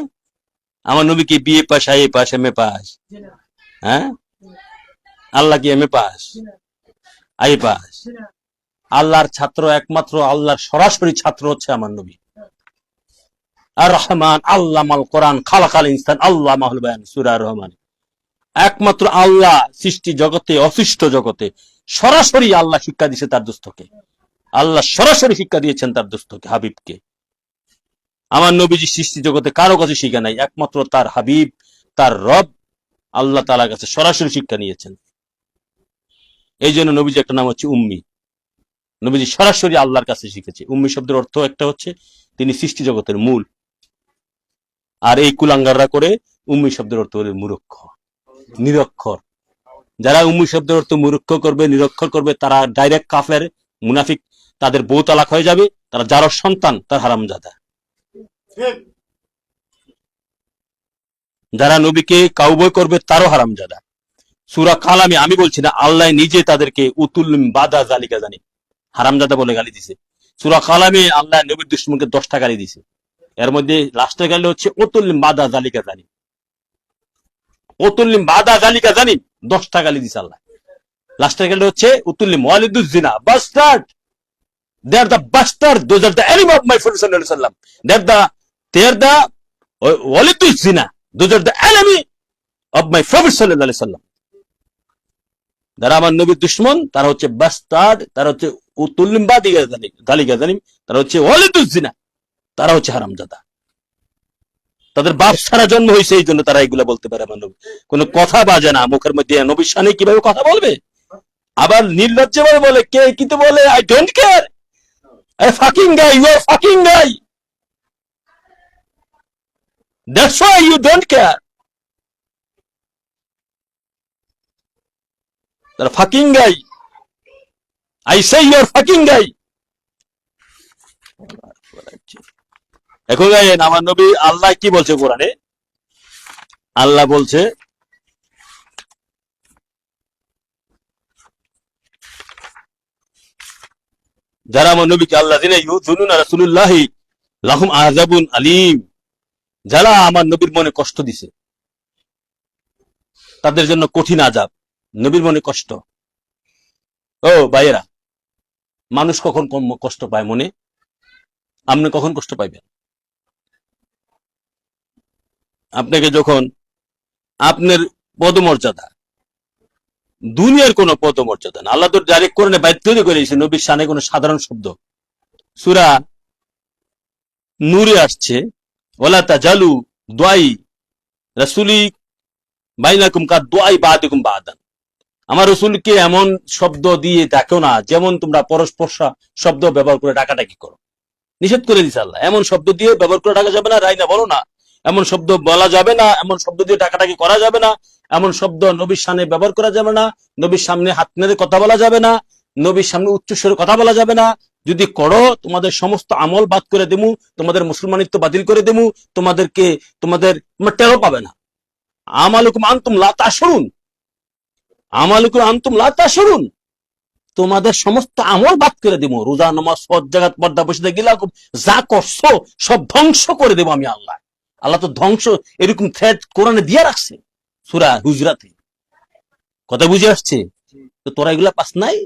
আমার নবী কি BA pass, IA pass, MA pass? হ্যাঁ, আল্লাহ কি এমএ পাস, আইএ পাস? আল্লাহর ছাত্র, একমাত্র আল্লাহর সরাসরি ছাত্র হচ্ছে আমার নবী। আর রহমান আল্লামাল কোরআন খালাকাল ইনসান আল্লামাহুল বায়ান, সূরা রহমান। একমাত্র আল্লাহ সৃষ্টি জগতে, অসৃষ্ট জগতে সরাসরি আল্লাহ শিক্ষা দিয়েছে তার দোস্তকে। আল্লাহ সরাসরি শিক্ষা দিয়েছেন তার দোস্তকে, হাবিবকে। আমার নবীজি সৃষ্টি জগতে কারো কাছে শিক্ষা নাই, একমাত্র তার হাবিব, তার রব আল্লাহ তাআলার কাছে সরাসরি শিক্ষা নিয়েছেন। এই জন্য নবীজি একটা নাম হচ্ছে উম্মি। নবীজি সরাসরি আল্লাহর কাছে শিখেছে। উম্মি শব্দের অর্থ একটা হচ্ছে তিনি সৃষ্টি জগতের মূল। আর এই কুলাঙ্গাররা করে উম্মি শব্দের অর্থ হলো মূর্খ, নিরক্ষর। যারা উম্মি শব্দের অর্থ মূর্খ করবে, নিরক্ষর করবে, তারা ডাইরেক্ট কাফের, মুনাফিক। তাদের বউ তালাক হয়ে যাবে, তারা যার সন্তান তার হারামজাদা। যারা নবীকে কাউবয় করবে, তারও হারামজাদা। সূরা কালামে, আমি বলছি না, আল্লাহ নিজে তাদেরকে উতুল্লিম বাদা জালিকা জানি হারামজাদা বলে গালি দিছে। সূরা কালামে আল্লাহ নবীর দুশমনকে 10টা গালি দিছে। এর মধ্যে লাস্টের গালি হচ্ছে উতুল্লিম বাদা জালিকা জানি, উতুল্লিম বাদা জালিকা জানি 10টা গালি দিছে আল্লাহ। লাস্টের গালি হচ্ছে উতুল্লিম ওয়ালিদুজ জিনা bastard, they are the bastard, those are the enemy of my Prophet sallallahu alaihi wasallam, they are the waliduz zina, those are the enemy of my Prophet sallallahu alaihi wasallam। যারা আমার নবীর দুশমন তারা হচ্ছে বাস্টার্ড, তারা হচ্ছে উতুল্লিম বাদিগা জালিকা জালিম, তারা হচ্ছে ওয়ালিদুজ জিনা, তারা হচ্ছে হারামজাদা। তাদের বাপ ছাড়া জন্ম হয়েছে, এই জন্য তারা এগুলা বলতে পারে। আমার নবী কোনো কথা বাজে না মুখের মধ্যে, নবীর সামনে কিভাবে কথা বলবে, আবার নির্লজ্জ ভাবে বলে, কে কিন্তু বলে I don't care, a fucking guy, you are fucking guy, that's why you don't care, you're a fucking guy, I say you are fucking guy। এখন আমার নবী আল্লাহ কি বলছে কোরআনে, আল্লাহ বলছে যারা আমার নবীকে আল্লাহ দিনে ইউযুনুনা রাসূলুল্লাহি লাহুম আযাবুন আলীম, যারা আমার নবীর মনে কষ্ট দিছে তাদের জন্য কঠিন আযাব। নবীর মনে কষ্ট, ও ভাইয়েরা, মানুষ কখন কষ্ট পায় মনে? আপনি কখন কষ্ট পাইবেন? আপনাকে যখন আপনার পদমর্যাদা, দুনিয়ার কোন পদমর্যাদা না, আল্লাহ তো ডাইরেক্ট কোরআনে বাইর তৈরি করে দিয়েছে নবীর শানে কোন সাধারণ শব্দ। সূরা নূরে আসছে ওয়ালা তাজালু দুআই রাসূলি বাইনাকুম কা দুআই বাদিকুম বাদান, আমার রাসূলকে এমন শব্দ দিয়ে ডাকো না যেমন তোমরা পরস্পর শব্দ ব্যবহার করে ডাকাডাকি করো। নিষেধ করে দিয়েছে আল্লাহ, এমন শব্দ দিয়ে ব্যবহার করে ডাকা যাবে না, রাইনা বলো না, এমন শব্দ বলা যাবে না, এমন শব্দ দিয়ে ডাকাডাকি করা যাবে না, এমন শব্দ নবীর সামনে ব্যবহার করা যাবে না, নবীর সামনে হাত নেড়ে কথা বলা যাবে না, নবীর সামনে উচ্চস্বরে কথা বলা যাবে না। যদি করো তোমাদের সমস্ত আমল বাদ করে দেবো, তোমাদের মুসলমানিত্ব বাতিল করে দেবো, তোমার টেরও পাবে না। আমালুকুম আনতুম লা তাশউরুন, আমালুকুম আনতুম লা তাশউরুন, তোমাদের সমস্ত আমল বাদ করে দেবো। রোজা নামাজ হজ জাকাত পর্দা বসে গিলা যা করছো সব ধ্বংস করে দেবো আমি আল্লাহ। আল্লাহ তো ধ্বংস এরকম থ্রেট কোরআনে দিয়ে রাখছে সূরা হুজরাতে। কথা বুঝে আসছে? তো তোরা এগুলা পাস নাই।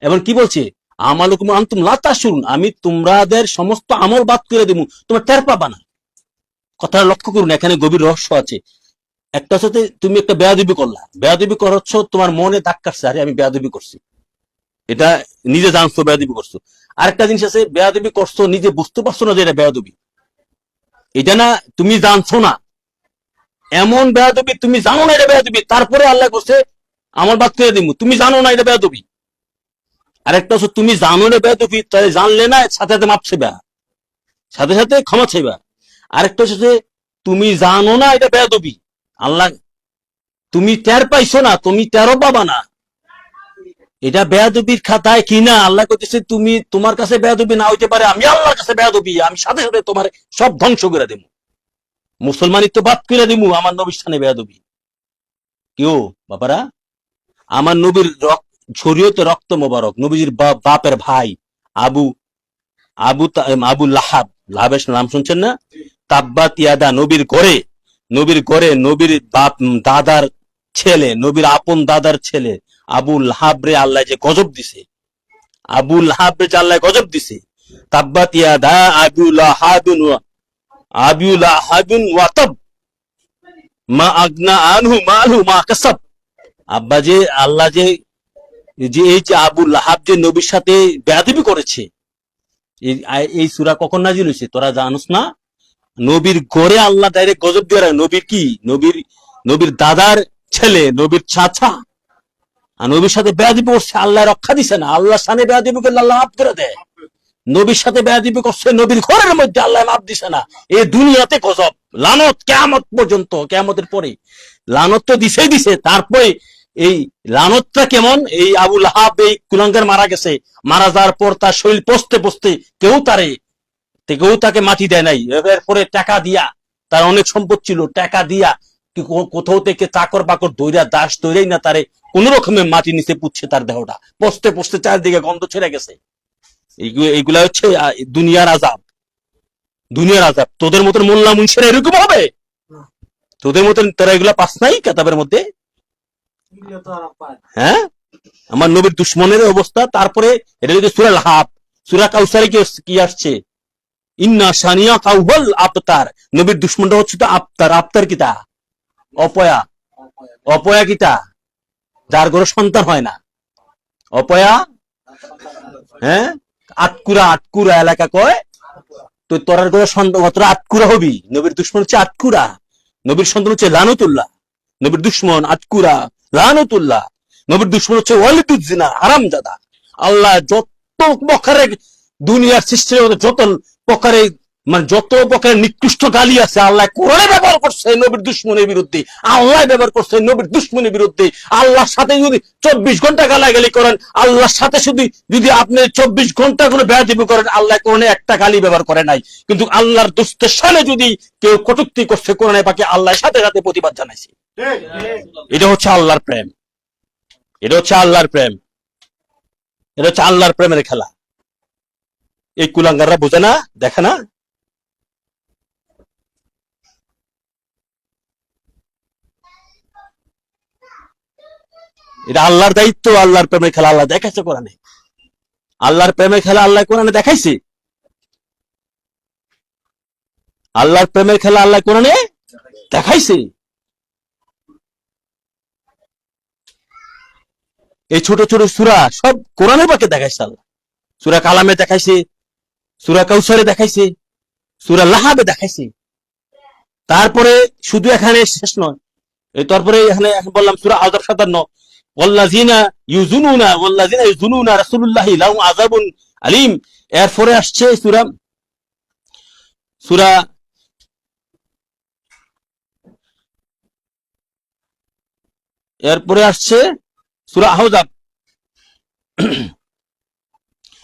এবং কি বলছে, আমালুকুম আনতুম লা তাশউরুন, আমি তোমাদের সমস্ত আমল বাদ করে দেবো, তোমরা টের পাবা না। কথাটা লক্ষ্য করুন, এখানে গভীর রহস্য আছে। একটা সাথে তুমি একটা বেয়াদবি করলা, বেয়াদবি করছ, তোমার মনে দাগ কাটছে, আরে আমি বেয়াদবি করছি, এটা নিজে জানছো বেয়াদবি করছো। আরেকটা জিনিস আছে, বেয়াদবি করছো নিজে বুঝতে পারছো না যে এটা বেয়াদবি, এটা না তুমি জানছো না, এমন বেয়াদবি তুমি জানো না এটা বেয়াদবি, তারপরে আল্লাহ বলছে আমার বাদ করে দিব, তুমি জানো না এটা বেয়াদবি। আরেকটা হচ্ছে তুমি জানো না বেয়াদবি, তাহলে জানলে না সাথে সাথে মাপ চাইবা, সাথে সাথে ক্ষমা চাইবা। আরেকটা হচ্ছে তুমি জানো না এটা বেয়াদবি, আল্লাহ তুমি টের পাইছো না, তুমি টেরও পাবা না, এটা বেয়াদবির খাতায় কিনা আল্লাহ কইতেছে তুমি, তোমার কাছে বেয়াদবি না হইতে পারে, আমি আল্লাহর কাছে বেয়াদবি, আমি সাথে সাথে তোমার সব ধ্বংস করে দেব, মুসলমানিত্ব বাদ করে দেব, আমার নবীর স্থানে বেয়াদবি। কেউ বাবারা, আমার নবীর শরীয়তে রক্ত মোবারক, নবীজির বাপের ভাই আবু আবু আবু লাহাব, লাহাবের নাম শুনছেন না? তাব্বাত ইয়াদা, নবীর ঘরে নবীর বাপ দাদার ছেলে, নবীর আপন দাদার ছেলে আবু লাহাব রে আল্লাহ যে গজব দিছে, আবু লাহাব রে আল্লাহ গজব দিছে। তাব্বাত ইয়াদা আবু লাহাবিন ওয়াতাব মা আগনা আনহু মালহু মা কাসাব। আব্বা যে আল্লাহ যে এই যে আবু লাহাব যে নবীর সাথে বেয়াদবি করেছে, এই সূরা কখন নাজিল হয়েছে তোরা জানোস না? নবীর ঘরে আল্লাহ ডাইরেক্ট গজব দিয়ে রাখে। নবীর কি, নবীর দাদার ছেলে, নবীর চাচা, আর নবীর সাথে বেয়াদবি করছে, আল্লাহ রক্ষা দিছে না। আল্লাহর সামনে বেয়াদবি করলে আল্লাহ মাফ করে দেয়, নবীর সাথে বেয়াদবি করছে নবীর ঘরের মধ্যে আল্লাহ মাফ দিছে না। এই দুনিয়াতে গজব, লানত কিয়ামত পর্যন্ত, কিয়ামতের পরে লানত তো দিছে। তারপরে এই লানতটা কেমন, এই আবু লাহাব এই কুলাঙ্গার মারা গেছে, মারা যাওয়ার পর তার শরীর পচতে পচতে কেউ তাকে মাটি দেয় নাই, এরপরে টাকা দিয়া, তার অনেক সম্পদ ছিল, টাকা দিয়া কোথাও থেকে চাকর বাকর দৈরা দাস দৈরাই না তারে কোন রকমের মাটি নিচে পুচ্ছে তার দেহটা, পচতে পচতে চারদিকে গন্ধ ছেড়ে গেছে। এইগুলা হচ্ছে দুনিয়ার আযাব, দুনিয়ার আযাব। তোদের মতন মোল্লা মুন্সিরা এরকম হবে? তোদের মতন তারা এগুলা পাস নাই কেতাবের মধ্যে? হ্যাঁ, আমার নবীর দুশ্মনের অবস্থা। তারপরে এটা যদি সূরা লাহাব, সূরা কাউসারে কি আসছে? ইন্না শানিয়া কাউহুল আবতার। নবীর দুশ্মনটা হচ্ছে তো আবতার। আবতার কিতা? অপয়া। অপয়া কিতা? যার ঘরে সন্তান হয় না, অপয়া। হ্যাঁ, আটকুরা, আটকুরা এলাকা কয় তো তোর ঘরে সন্তান, তোরা আটকুরা হবি। নবীর দুশ্মন হচ্ছে আটকুরা, নবীর সন্তান হচ্ছে লানতুল্লাহ। নবীর দুশ্মন আটকুরা, লানতুল্লাহ। নবীর দুশ্মন হচ্ছে ওয়ালিদুজ্জিনা, হারামজাদা। আল্লাহ যত প্রকারের দুনিয়ার সৃষ্টির মধ্যে যত প্রকারে মানে যত প্রকারের নিকৃষ্ট গালি আছে আল্লাহ কোরআনে ব্যবহার করছে নবীর দুশ্মনের বিরুদ্ধে। আল্লাহ ব্যবহার করছে নবীর দুশ্মনের বিরুদ্ধে। আল্লাহর সাথে যদি 24 ঘন্টা গালাগালি করেন, আল্লাহর সাথে যদি আপনি 24 ঘন্টা কোনো বেয়াদবি করেন, আল্লাহ কোরআনে একটা গালি ব্যবহার করে নাই। কিন্তু আল্লাহর দুস্তের সামনে যদি কেউ কটূক্তি করছে কোরআনে পাকে, আল্লাহর সাথে সাথে প্রতিবাদ জানাইছে। এটা হচ্ছে আল্লাহর প্রেম, এটা হচ্ছে আল্লাহর প্রেম, এটা হচ্ছে আল্লাহর প্রেমের খেলা। এই কুলাঙ্গাররা বোঝে না, দেখে না। এটা আল্লাহর দায়িত্ব, আল্লাহর প্রেমের খেলা আল্লাহ দেখাইছে কোরআনে। আল্লাহর প্রেমের খেলা আল্লাহ কোরআনে দেখাইছে। আল্লাহর প্রেমের খেলা আল্লাহ কোরআনে দেখাইছে। এই ছোট ছোট সূরা সব কোরআনে পাকে দেখাইছে আল্লাহ। সূরা কালামে দেখাইছে, সূরা কাউসারে দেখাইছে, সূরা লাহাবে দেখাইছে। তারপরে শুধু এখানে শেষ নয়, তারপরে এখানে বললাম সূরা আযাব 57, ওয়াল্লাযিনা ইউযুনুনা রাসূলুল্লাহি লাহুম আযাবুন আলীম। এরপরে আসছে সূরা এরপরে আসছে সূরা আহজাব,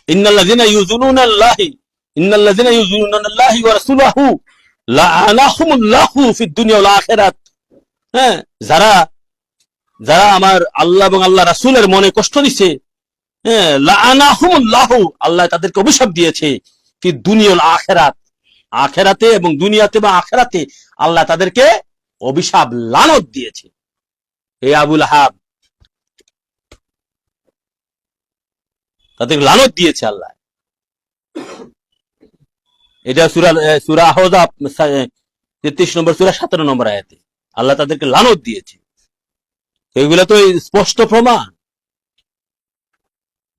ইন্নাল্লাযিনা ইউযুনুনা আল্লাহি ওয়া রাসূলাহু লাআনাহুমুল্লাহু ফিদ দুনিয়া ওয়াল আখিরাত। হ্যাঁ, যারা যারা আমার আল্লাহ এবং আল্লাহ রাসূলের মনে কষ্ট দিছে, হ্যাঁ, লাআনাহুমুল্লাহু, আল্লাহ তাদেরকে অভিশাপ দিয়েছে। ফিদ দুনিয়া ওয়াল আখিরাত, আখিরাতে এবং দুনিয়াতে বা আখিরাতে আল্লাহ তাদেরকে অভিশাপ লানত দিয়েছে। হে আবু লাহাব, তাদের লানত দিয়েছে আল্লাহ। এটা সূরা আহজাব 33 নম্বর সূরা 17 নম্বর আয়াতে আল্লাহ তাদেরকে লানত দিয়েছে। এগুলা তো স্পষ্ট প্রমাণ।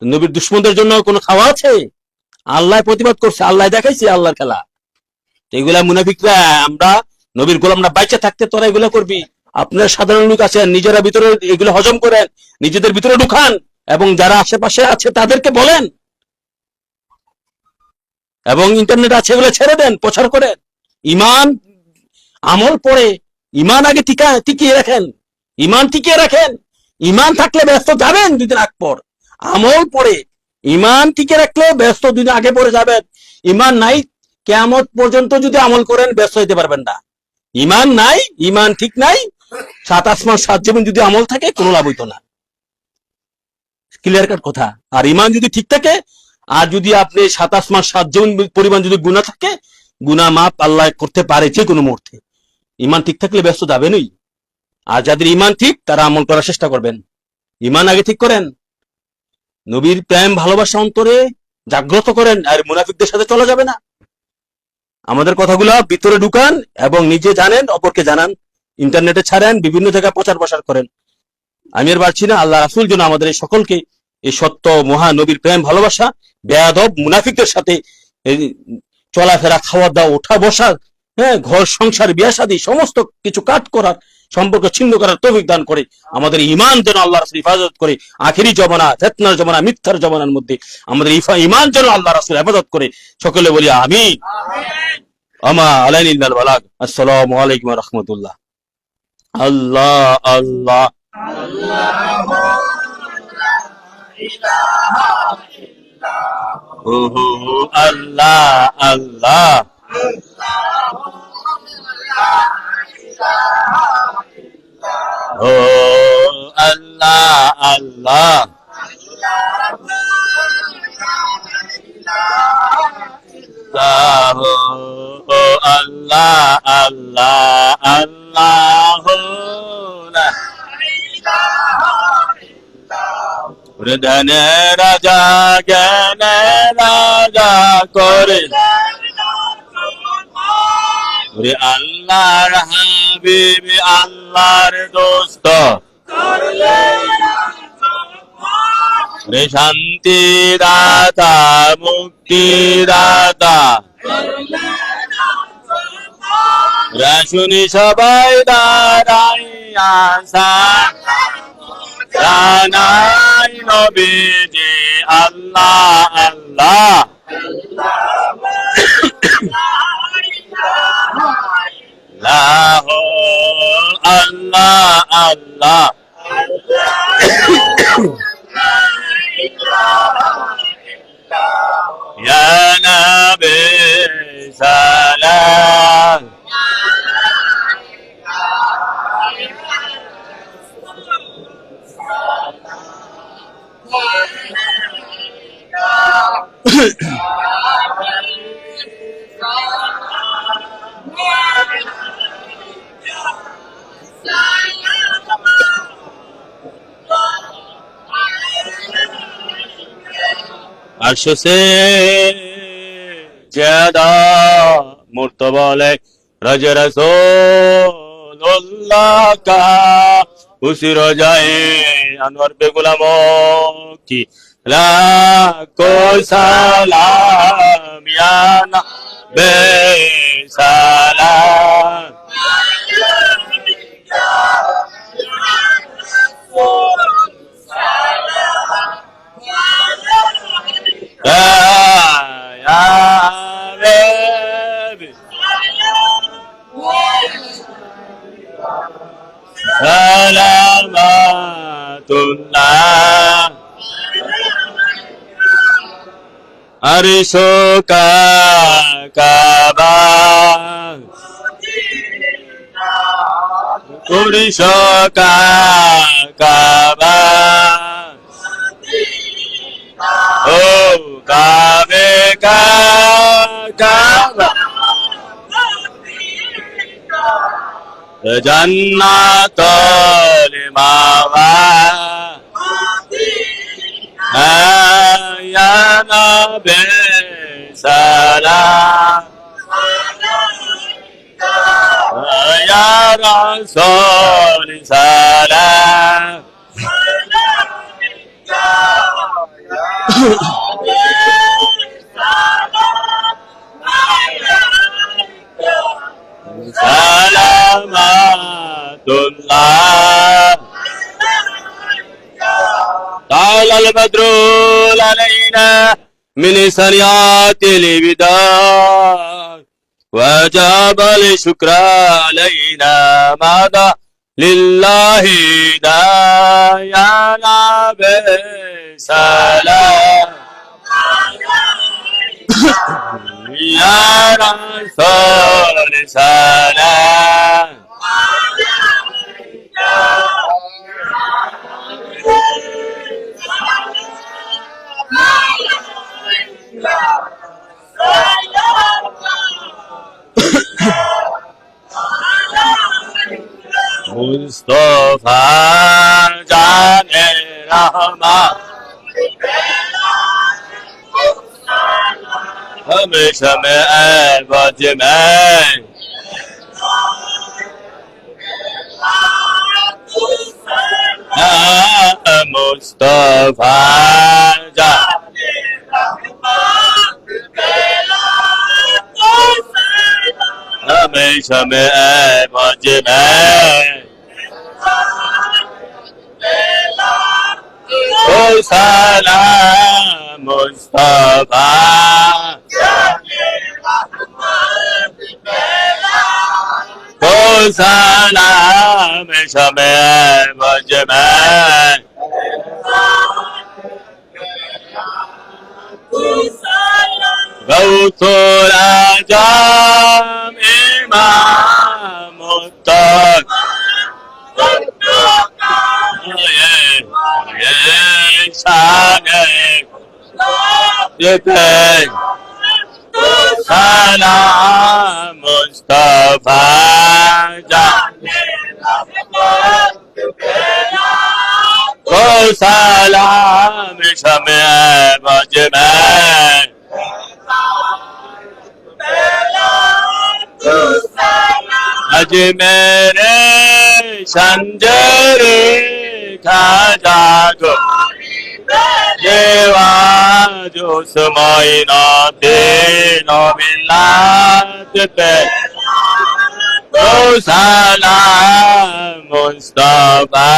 নবীর দুশ্মনদের জন্য কোনো খাওয়া আছে? আল্লাহ প্রতিবাদ করছে, আল্লাহ দেখাইছে আল্লাহর খেলা। এগুলা মুনাফিকরা, আমরা নবীর গোলামরা বাইচে থাকতে তোরা এগুলা করবি? আপনার সাধারণ লোক আছেন, নিজেরা ভিতরে এগুলো হজম করেন, নিজেদের ভিতরে ঢুকান এবং যারা আশেপাশে আছে তাদেরকে বলেন, এবং ইন্টারনেট আছে এগুলো ছেড়ে দেন, প্রচার করেন। ইমান আমল পরে ইমান আগে টিকিয়ে রাখেন, ইমান টিকিয়ে রাখেন। ইমান থাকলে ব্যস্ত যাবেন 2 দিন আগ পর, আমল পরে ইমান টিকে রাখলে ব্যস্ত 2 দিন আগে পরে যাবেন। ইমান নাই, কিয়ামত পর্যন্ত যদি আমল করেন ব্যস্ত হইতে পারবেন না। ইমান নাই, ইমান ঠিক নাই, 7 আসমান 7 জমিন যদি আমল থাকে কোনো লাভ হইতো না। ক্লিয়ার কাট কথা। আর ইমান যদি ঠিক থাকে, আর যদি আপনি 7 আসমান 7 জমিন পরিমাণ যদি গুনাহ থাকে, গুনাহ মাফ আল্লাহ করতে পারে যে কোনো মুহূর্তে। ইমান ঠিক থাকলে ব্যস্ত যাবেনই। আর যাদের ইমান ঠিক তারা আমল করার চেষ্টা করবেন। ইমান আগে ঠিক করেন, নবীর প্রেম ভালোবাসা অন্তরে জাগ্রত করেন, আর মুনাফিকদের সাথে চলা যাবে না। আমাদের কথাগুলো ভিতরে ঢুকান এবং নিজে জানেন, অপরকে জানান, ইন্টারনেটে ছাড়েন, বিভিন্ন জায়গায় প্রচার প্রসার করেন। আমি আর পারছি না। আল্লাহ রাসূল যেন আমাদের এই সকলকে এই সত্য মহা নবীর প্রেম ভালোবাসা, বেয়াদব মুনাফিকদের সাথে চলাফেরা, খাওয়া দাওয়া, ওঠা বসা, হ্যাঁ, ঘর সংসার বিয়া শাদী সমস্ত কিছু কাট করার, সম্পর্ক ছিন্ন করার তৌফিক দান করে। আমাদের ঈমান যেন আল্লাহ রাসূল হেফাজত করে। আখিরি জমানা, ফিতনার জমানা, মিথ্যার জমানার মধ্যে আমাদের ঈমান যেন আল্লাহ রাসূল হেফাজত করে। সকলে বলি আমিন। আমা আলাইনা ইল্লাল বালাগ। আসসালামু আলাইকুম ওয়া রাহমাতুল্লাহ। আল্লাহ আল্লাহ আল্লাহ আল্লাহ। ও আল্লাহ আল্লাহ ও আল্লাহ আল্লাহ আল্লাহ হৃদয় রাজা জ্ঞান রাজা করে ওরে আল্লাহর হাবিব আল্লাহর দোস্ত রে শান্তি দাতা মুক্তি দাতা রাসুনি সবাই দাঁড়াইয়া জানাই নবীজি আল্লাহ আল্লাহ লাহ আল্লাহ আল্লাহ ইয়া নবী সালাম अर्श से ज्यादा मुर्तबा रज रसूलुल्लाह का उसी रोजाए अनवर पे गुलामों की लाखों सलाम या नबी सलाम या बेबी सलामतुल्लाह अर्शों का काबा पुरुषों का काबा ओ काबे का काबा जन्नतुल मावा या नबी सलाम या रसूल सलाम सलामतुल्लाह طال البدر علينا من سنيات الوداع وجاب الشكر علينا ماذا لله دا يا نبي سلام يا رسول سلام मुस्तफा जाने रहमा हमेशा में ऐबज में मुस्तफा जाने हमेशा में ऐबज में ओ सलाम मुस्तफा ओ सलाम शमे मज में गौसुल आजम इमाम मुत्तक़ी Salam Mustafa Ko salam Shame Bajman Ajmere Sanjare Khaja Ko Deva Josmaina Dino Millat Pe Ko salam Mustafa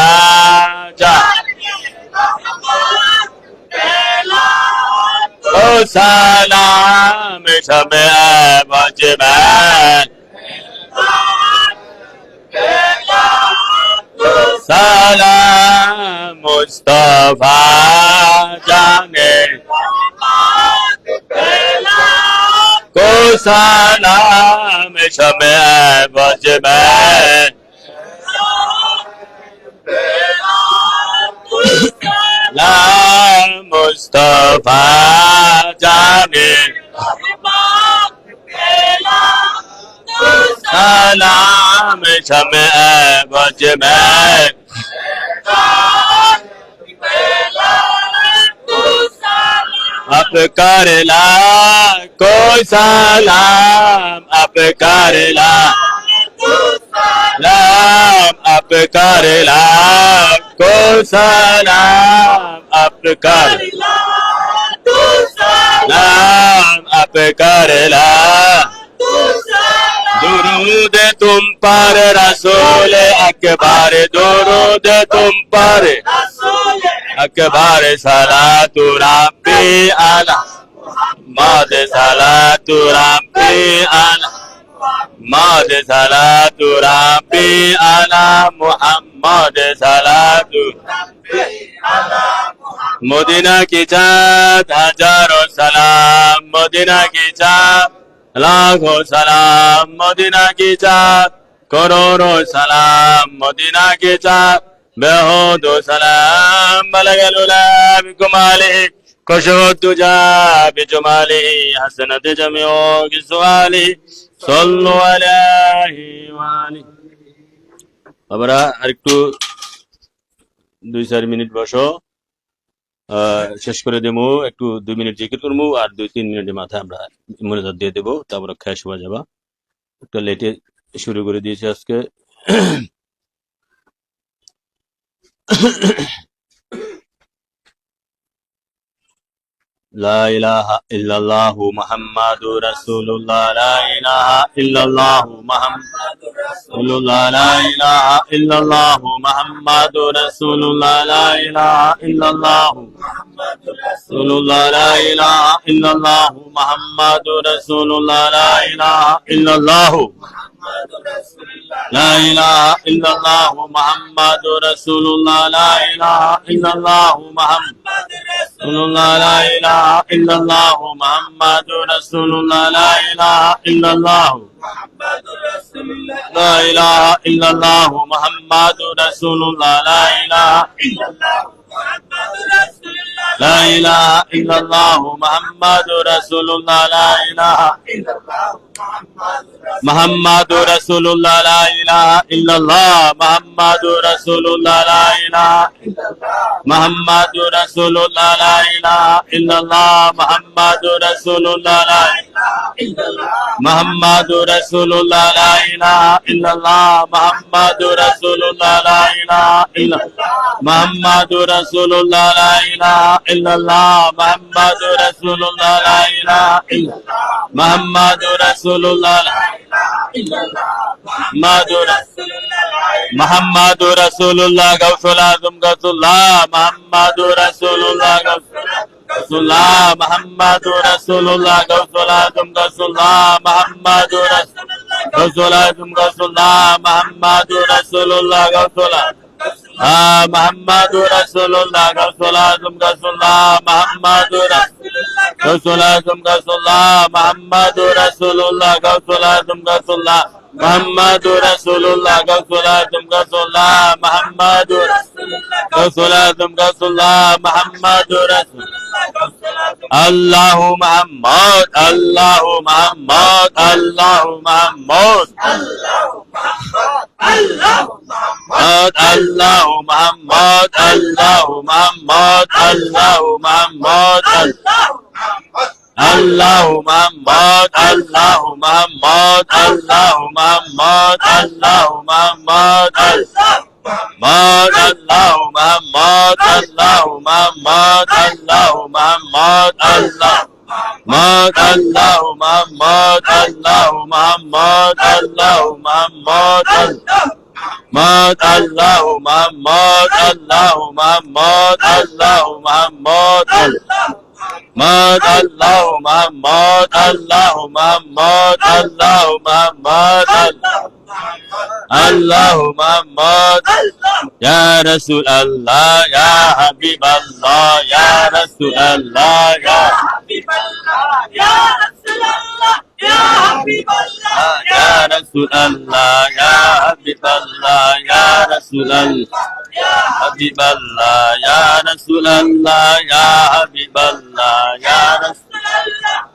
Ko salam Shame Bajman Salam Mustafa Jane Ko salam Shame Bajman La Mustafa Jane Salam Shame Bajman Ap karla koi salam ap karla salam ap karla koi salam ap karla salam ap karla दुरूद तुम पर रसूल अकबर दुरूद तुम पर अकबर सलातु रब्बी अला मद सलातु रब्बी अला मद सलातु रब्बी अला मुहम्मद सलातु मदीना की चाँद हजारों सलाम मदीना की चाँद लाखों सलाम मदीना की चाँद करोड़ों सलाम मदीना की चाँद बेहूदो सलाम बलगल उला बिकमालिही खुशुद्दुजा बिजमालिही हसनत जमीओ किसवालिही सल्लु अलैहि वालिही আমরা আরেকটু 2-4 মিনিট বসো শেষ করে দেবো একটু 2 মিনিট জিকির করবো আর 2-3 মিনিটের মাথায় আমরা মোনাজাত দিয়ে দেবো তারপর খেয়ে শোয়া যাবা একটা লেটে শুরু করে দিয়েছি আজকে লা ইলাহা ইল্লাল্লাহু মুহাম্মাদুর রাসূলুল্লাহ লা ইলাহা ইল্লাল্লাহু মুহাম্মাদুর রাসূলুল্লাহ লা ইলাহা ইল্লাল্লাহু মুহাম্মাদুর রাসূলুল্লাহ লা ইলাহা ইল্লাল্লাহু মুহাম্মাদুর রাসূলুল্লাহ লা ইলাহা ইল্লাল্লাহু মুহাম্মাদুর রাসূলুল্লাহ লা ইলাহা ইল্লাল্লাহু لا إله إلا الله محمد رسول الله لا إله إلا الله محمد رسول الله لا إله إلا الله محمد رسول الله لا إله إلا الله لا إله إلا الله محمد رسول الله لا إله إلا الله لا إله إلا الله محمد رسول الله لا إله إلا الله محمد رسول الله لا إله إلا الله محمد رسول الله لا إله محمد رسول الله لا إله إلا الله محمد رسول الله لا محمد رسول الله لا إله إلا الله محمد رسول الله لا إله إلا محمد رسول الله لا إله إلا الله محمد رسول الله لا إله إلا محمد رسول الله لا محمد رسول الله غوث العظم غوث الله محمد رسول الله غوث الله محمد رسول الله غوث العظم غوث الله محمد غوث العظم غوث الله محمد رسول الله غوث الله محمد رسول الله غوث العظم غوث الله محمد غوث العظم غوث الله محمد رسول الله غوث العظم غوث الله محمد رسول الله غوث العظم غوث الله محمد غوث العظم غوث الله محمد رسول Allahu Muhammad, Allahu Muhammad, Allahu Muhammad, Allahu Muhammad, Allahu Muhammad, Allahu Muhammad, Allahu Muhammad, Allahu Muhammad, Allahu Allahu Muhammad, Muhammad, Allahu Muhammad, Allahu Muhammad, Allahu Muhammad, Allahu Muhammad, Allahu Muhammad, Allahu Muhammad, Allahu Muhammad, Allahu Muhammad, Allahu Muhammad, Allahu Muhammad, Allahu Muhammad, Allahu Muhammad, Allahu Muhammad, Allahu Muhammad, Allahu Muhammad, Allahu Muhammad, Ya Rasul Allah, Ya Habib Allah, Ya Rasul Allah, Ya Habiballah, Ya Rasulallah, Ya Habiballah, Ya Rasul Allah, Ya Habib Allah, Ya Rasul Allah, Ya Habib Allah, Ya Rasul Allah,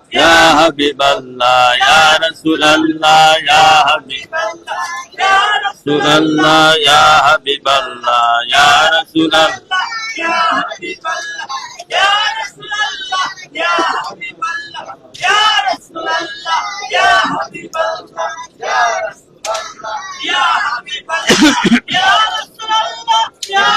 Ya Habib Allah, Ya Rasul Rasulallah, Ya Habib Allah, Ya Rasul Allah, Ya Habib Ya Rasul Allah, Ya Habib Allah, Ya Rasul Allah, Ya Habiballah, Ya Rasulallah, Ya Habiballah, Ya Rasulallah, Ya Habiballah, Ya Rasulallah, Ya Habiballah, Ya Rasulallah, Ya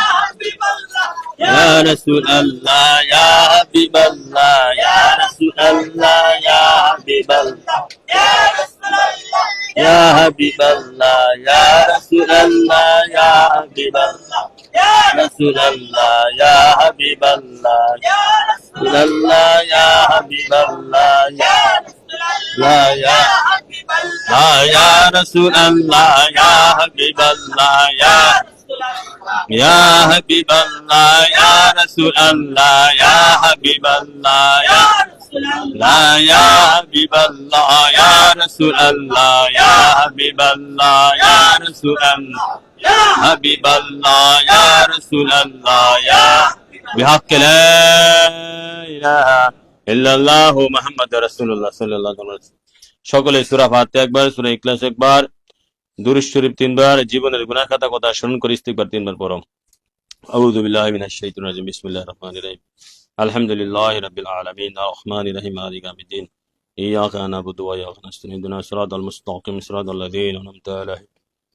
Habiballah, Ya Rasul Allah, Ya Habib Allah, Ya Rasul Allah, Ya Habib Allah, Ya Rasulallah, Ya Habib Allah, Ya Rasul Allah, Ya Habib Allah, Ya Rasul Allah, Ya Habib Allah, Ya Rasul Allah, Ya Habib Allah, Ya Rasulallah, Ya Habiballah, Ya Rasul Allah, Ya Habib Allah, Ya Rasulallah, Ya Habib Allah, Ya Rasul Allah, Ya Habib Allah, Ya Rasulallah, Ya Habib Allah, Ya Rasul Allah, Ya Habib Allah, Ya Rasul Allah, Ya Habib Allah, Ya Rasul Allah, Ya بحق لا إله إلا الله محمد رسول الله صلى الله عليه وسلم সকলে সূরা ফাতিহা একবার, সূরা ইখলাস একবার, দুরূদ শরীফ তিনবার, জীবনের গুনাহ খাতা কথা স্মরণ করে ইস্তিগফার তিনবার পড়ো। আউযু বিল্লাহি মিনাশ শাইতানির রাজিম, বিসমিল্লাহির রহমানির রহিম, আলহামদুলিল্লাহি রাব্বিল আলামিন, আর রহমানির রহিম, মালিকি ইয়াউমিদ্দিন, ইয়াকা না'বুদু ওয়া ইয়াকা নাস্তাইন, ইহদিনাস সিরাতাল মুস্তাকিম, সিরাতাল লাযীনা আন'আমতা আলাইহিম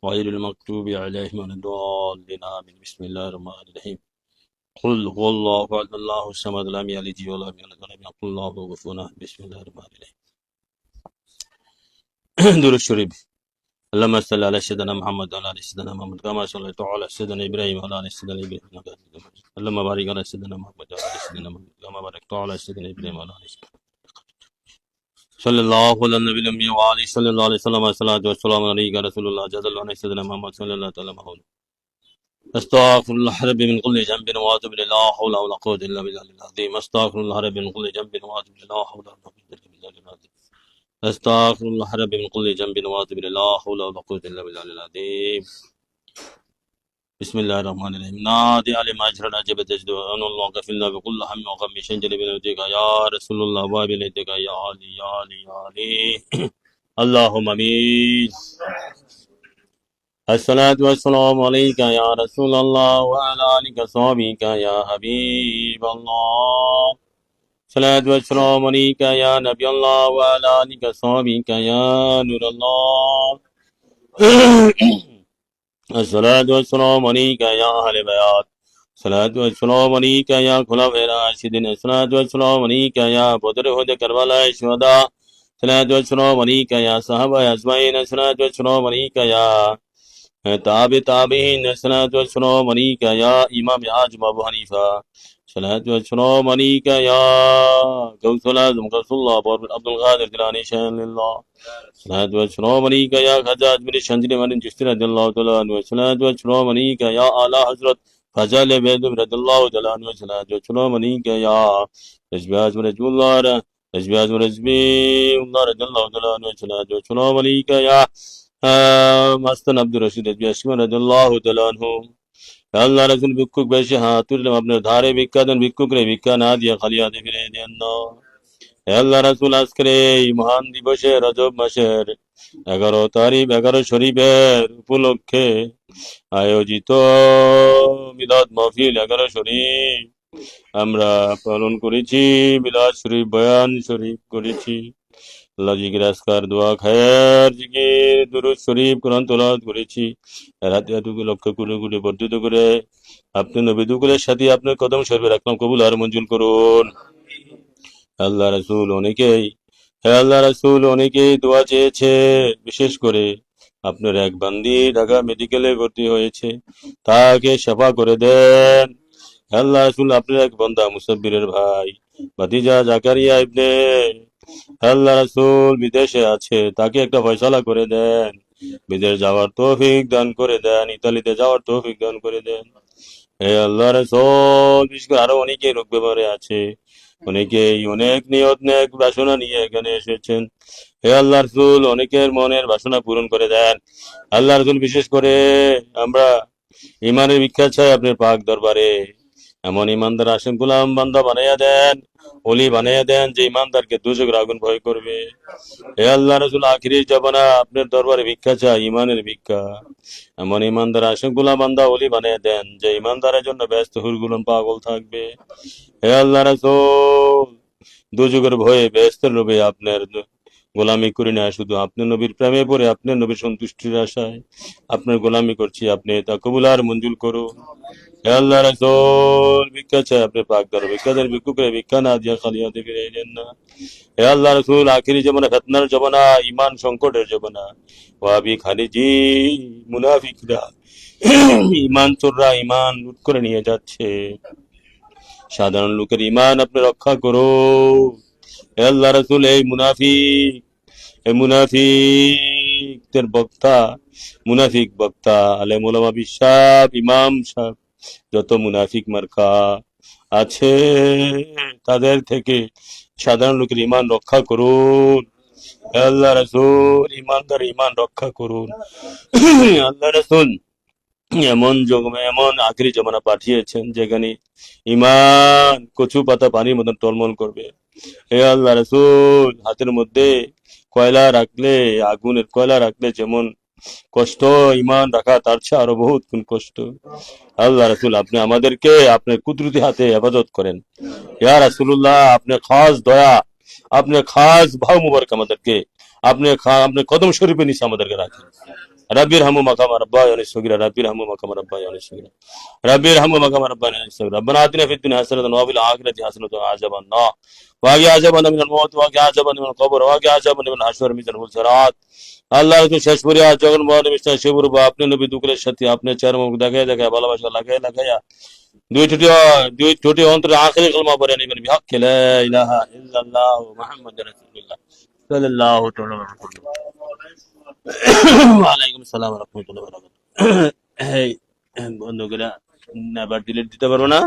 গায়রিল মাগদুবি আলাইহিম ওয়ালাদ-দাল্লিন, আমিন। বিসমিল্লাহির রহমানির রহিম, قل هو الله احد الله الصمد لم يلد ولم يولد ولم يكن له كفوا احد بسم الله الرحمن الرحيم درود شريف اللهم صل على سيدنا محمد وعلى ال سيدنا محمد كما صليت على سيدنا ابراهيم وعلى ال سيدنا ابراهيم انك حميد مجيد اللهم بارك على سيدنا محمد وعلى ال سيدنا محمد كما باركت على سيدنا ابراهيم وعلى ال سيدنا صلى الله على النبي الامي وعلى صلى الله عليه وسلم والصلاه والسلام عليك يا رسول الله جزا الله عن سيدنا محمد صلى الله عليه وسلم استغفر الله ربي من كل ذنب واتوب اليه لا حول ولا قوه الا بالله العظيم استغفر الله ربي من كل ذنب واتوب اليه لا حول ولا قوه الا بالله العظيم استغفر الله ربي من كل ذنب واتوب اليه لا حول ولا قوه الا بالله العظيم بسم الله الرحمن الرحيم نادي على ما اجرنا جب تجد ان الله غفر لنا بكل هم وغم شنجل بنودك يا رسول الله وبلدك يا علي يا علي يا علي اللهم امين الصلاة والسلام عليك يا رسول الله وعلى آلك وصحبك يا حبيب الله الصلاة والسلام عليك يا نبي الله وعلى آلك وصحبك يا نور الله الصلاة والسلام عليك يا أهل بيات الصلاة والسلام عليك يا خلفاء الراشدين الصلاة والسلام عليك يا بدر هدى كربلاء الشهداء الصلاة والسلام عليك يا صحابة أجمعين الصلاة والسلام عليك يا تابعين الصلاة والسلام عليك يا إمام أعظم أبو حنيفة الصلاة والسلام عليك يا غوث الأعظم غوث الله أبو عبد القادر جيلاني شان الله الصلاة والسلام عليك يا حجاج بن شنجري بن جستي رضي الله تعالى عنه الصلاة والسلام عليك يا أعلى حضرت فضل بن رضي الله تعالى عنه الصلاة والسلام عليك يا رجباز بن رجب الله رجباز بن رجب الله رضي الله تعالى عنه الصلاة والسلام عليك يا مستن عبد الرشيد رضي الله تعالى عنه হে আল্লাহ রাসূল ভিক্ষুক বেশে হাত তুললাম আপনার ধারে ভিক্ষা দেন, ভিক্ষুকরে ভিক্ষা না দিয়ে খালি হাতে ফিরে দেন না। হে আল্লাহ রাসূল আজকের এই মহান দিবসে রজব মাসের 11 তারিখ 11 শরীফের উপলক্ষে আয়োজিত মিলাদ মাহফিল 11 শরীফ আমরা পালন করেছি, মিলাদ শরীফ বয়ান শরীফ করেছি, আল্লাহ জিকির আজকার দোয়া খায়ের জিকির দুরূদ শরীফ কোরআন তেলাওয়াত করেছি। রাতে এতটুকু লক্ষ্য করে করে বর্ধিত করে আপনি নবী দুকুলের সাথে আপনার কদম শরীফে রাখলাম, কবুল আর মঞ্জুর করুন। আল্লাহ রাসূল অনেকেই হে আল্লাহ রাসূল অনেকেই দোয়া চেয়েছে, বিশেষ করে আপনার এক বান্দি ঢাকা মেডিকেলে ভর্তি হয়েছে, তাকে সেবা করে দেন। হে আল্লাহ রাসূল আপনার এক বান্দা মুসাব্বিরের ভাই ভাতিজা জাকারিয়া ইবনে হে আল্লাহ রাসূল বিদেশে আছে, তাকে একটা ফয়সালা করে দেন, বিদেশ যাওয়ার তৌফিক দান করে দেন, ইতালিতে যাওয়ার তৌফিক দান করে দেন। হে আল্লাহ রাসূল বিশেষ করে আরো অনেকেই রোগ ব্যাপারে আছে, অনেকেই অনেক নিয়ত নেক বাসনা নিয়ে এখানে এসেছেন। হে আল্লাহ রাসূল অনেকের মনের বাসনা পূরণ করে দেন। আল্লাহ রাসূল বিশেষ করে আমরা ইমানের ভিক্ষা চাই আপনার পাক দরবারে, এমন ইমানদার আসেন গোলাম বান্দা বানাইয়া দেন, ওলি বানাইয়া দেন যে ইমানদারকে দুজকের আগুন ভয় করবে। হে আল্লাহ রাসূল আখিরি জবানা আপনার দরবারে ভিক্ষা চাই, ইমানের ভিক্ষা, এমন ইমানদার আসেন গোলাম বান্দা ওলি বানাইয়া দেন যে ইমানদারের জন্য ব্যস্ত হুরগুলন পাগল থাকবে। হে আল্লাহ রাসূল দুজকের ভয়ে ব্যস্তের লোভে আপনার গোলামি করি না, শুধু আপনার নবীর প্রেমে পড়ে আপনার নবীর সন্তুষ্টির আশায় আপনার গোলামি করছি, আপনি তা কবুল আর মঞ্জুর করুন। হে আল্লাহ রাসূল ভিক্ষা চাই আপনি পাক দর ভিক্ষাদের ভিক্ষুকে ভিক্ষা না দিয়া খালি হাতে ফিরে এলেন না। হে আল্লাহ রাসূল আখিরি জমানা ফিতনার জমানা, ঈমান সংকটের জমানা, ওয়াবি খালিজি মুনাফিকরা ঈমান চোররা ঈমান লুট করে নিয়ে যাচ্ছে, সাধারণ লোকের ঈমান আপনি রক্ষা করো। হে আল্লাহ রাসূল এই মুনাফিকদের বক্তা, মুনাফিক বক্তা আলেম ওলামা বিশ্বাস ইমাম সাহেব যত মুনাফিক মার্কা আছে তাদের থেকে সাধারণ লোকের ঈমান রক্ষা করুন। হে আল্লাহ রাসূল ঈমানদার ঈমান রক্ষা করুন। আল্লাহ রাসূল এমন আখিরি জমানা পাঠিয়েছেন যেখানে ঈমান কচু পাতা পানির মতন টলমল করবে। হে আল্লাহ রাসূল হাতের মধ্যে কয়লা রাখলে, আগুনের কয়লা রাখলে যেমন কষ্ট, ঈমান রাখা তার চেয়ে আরো বহুত গুণ কষ্ট। আল্লাহ রাসূল আপনি আমাদেরকে আপনার কুদরতি হাতে হেফাজত করেন। ইয়া রাসূলুল্লাহ আপনার খাস দয়া, আপনার খাস ভাও মুবারক আমাদেরকে আপনি কদম শরীফে নিচে আমাদেরকে রাখেন। রাব্বির হামু মাকাম রাব্বায়ানি সগীরা, রাব্বির হামু মাকাম রাব্বায়ানি সগীরা, রাব্বির হামু মাকাম রাব্বায়ানি সগীরা, রব্বানা আতিনা ফিদ দুনিয়া হাসানাতান ওয়া ফিল আখিরাতি হাসানাতান ওয়া আযাবান নার, ওয়া গি আযাবান মিনাল মাউত ওয়া গি আযাবান মিনাল কবর ওয়া গি আযাবান মিনাল হাশর মিজান ওয়াল সিরাত। আল্লাহ তুমি শেষ করিয়া যখন মহান মিস্টার শিবুর বা আপনি নবী দুকুলের সাথে আপনি চার মুখ দেখায় দেখায় ভালোবাসা লাগায় লাগাইয়া দুই ঠোঁটে অন্তরে আখিরি কালমা পড়ে নেবেন, বিহক লা ইলাহা ইল্লাল্লাহ মুহাম্মাদুর রাসূলুল্লাহ সাল্লাল্লাহু তাআলা আলাইহি ওয়া সাল্লাম। ওয়ালাইকুম আসসালাম ওয়া রাহমাতুল্লাহি ওয়া বারাকাতুহু। এই বন্ধ করে নেভার ডিলিট দিতে পারবো না।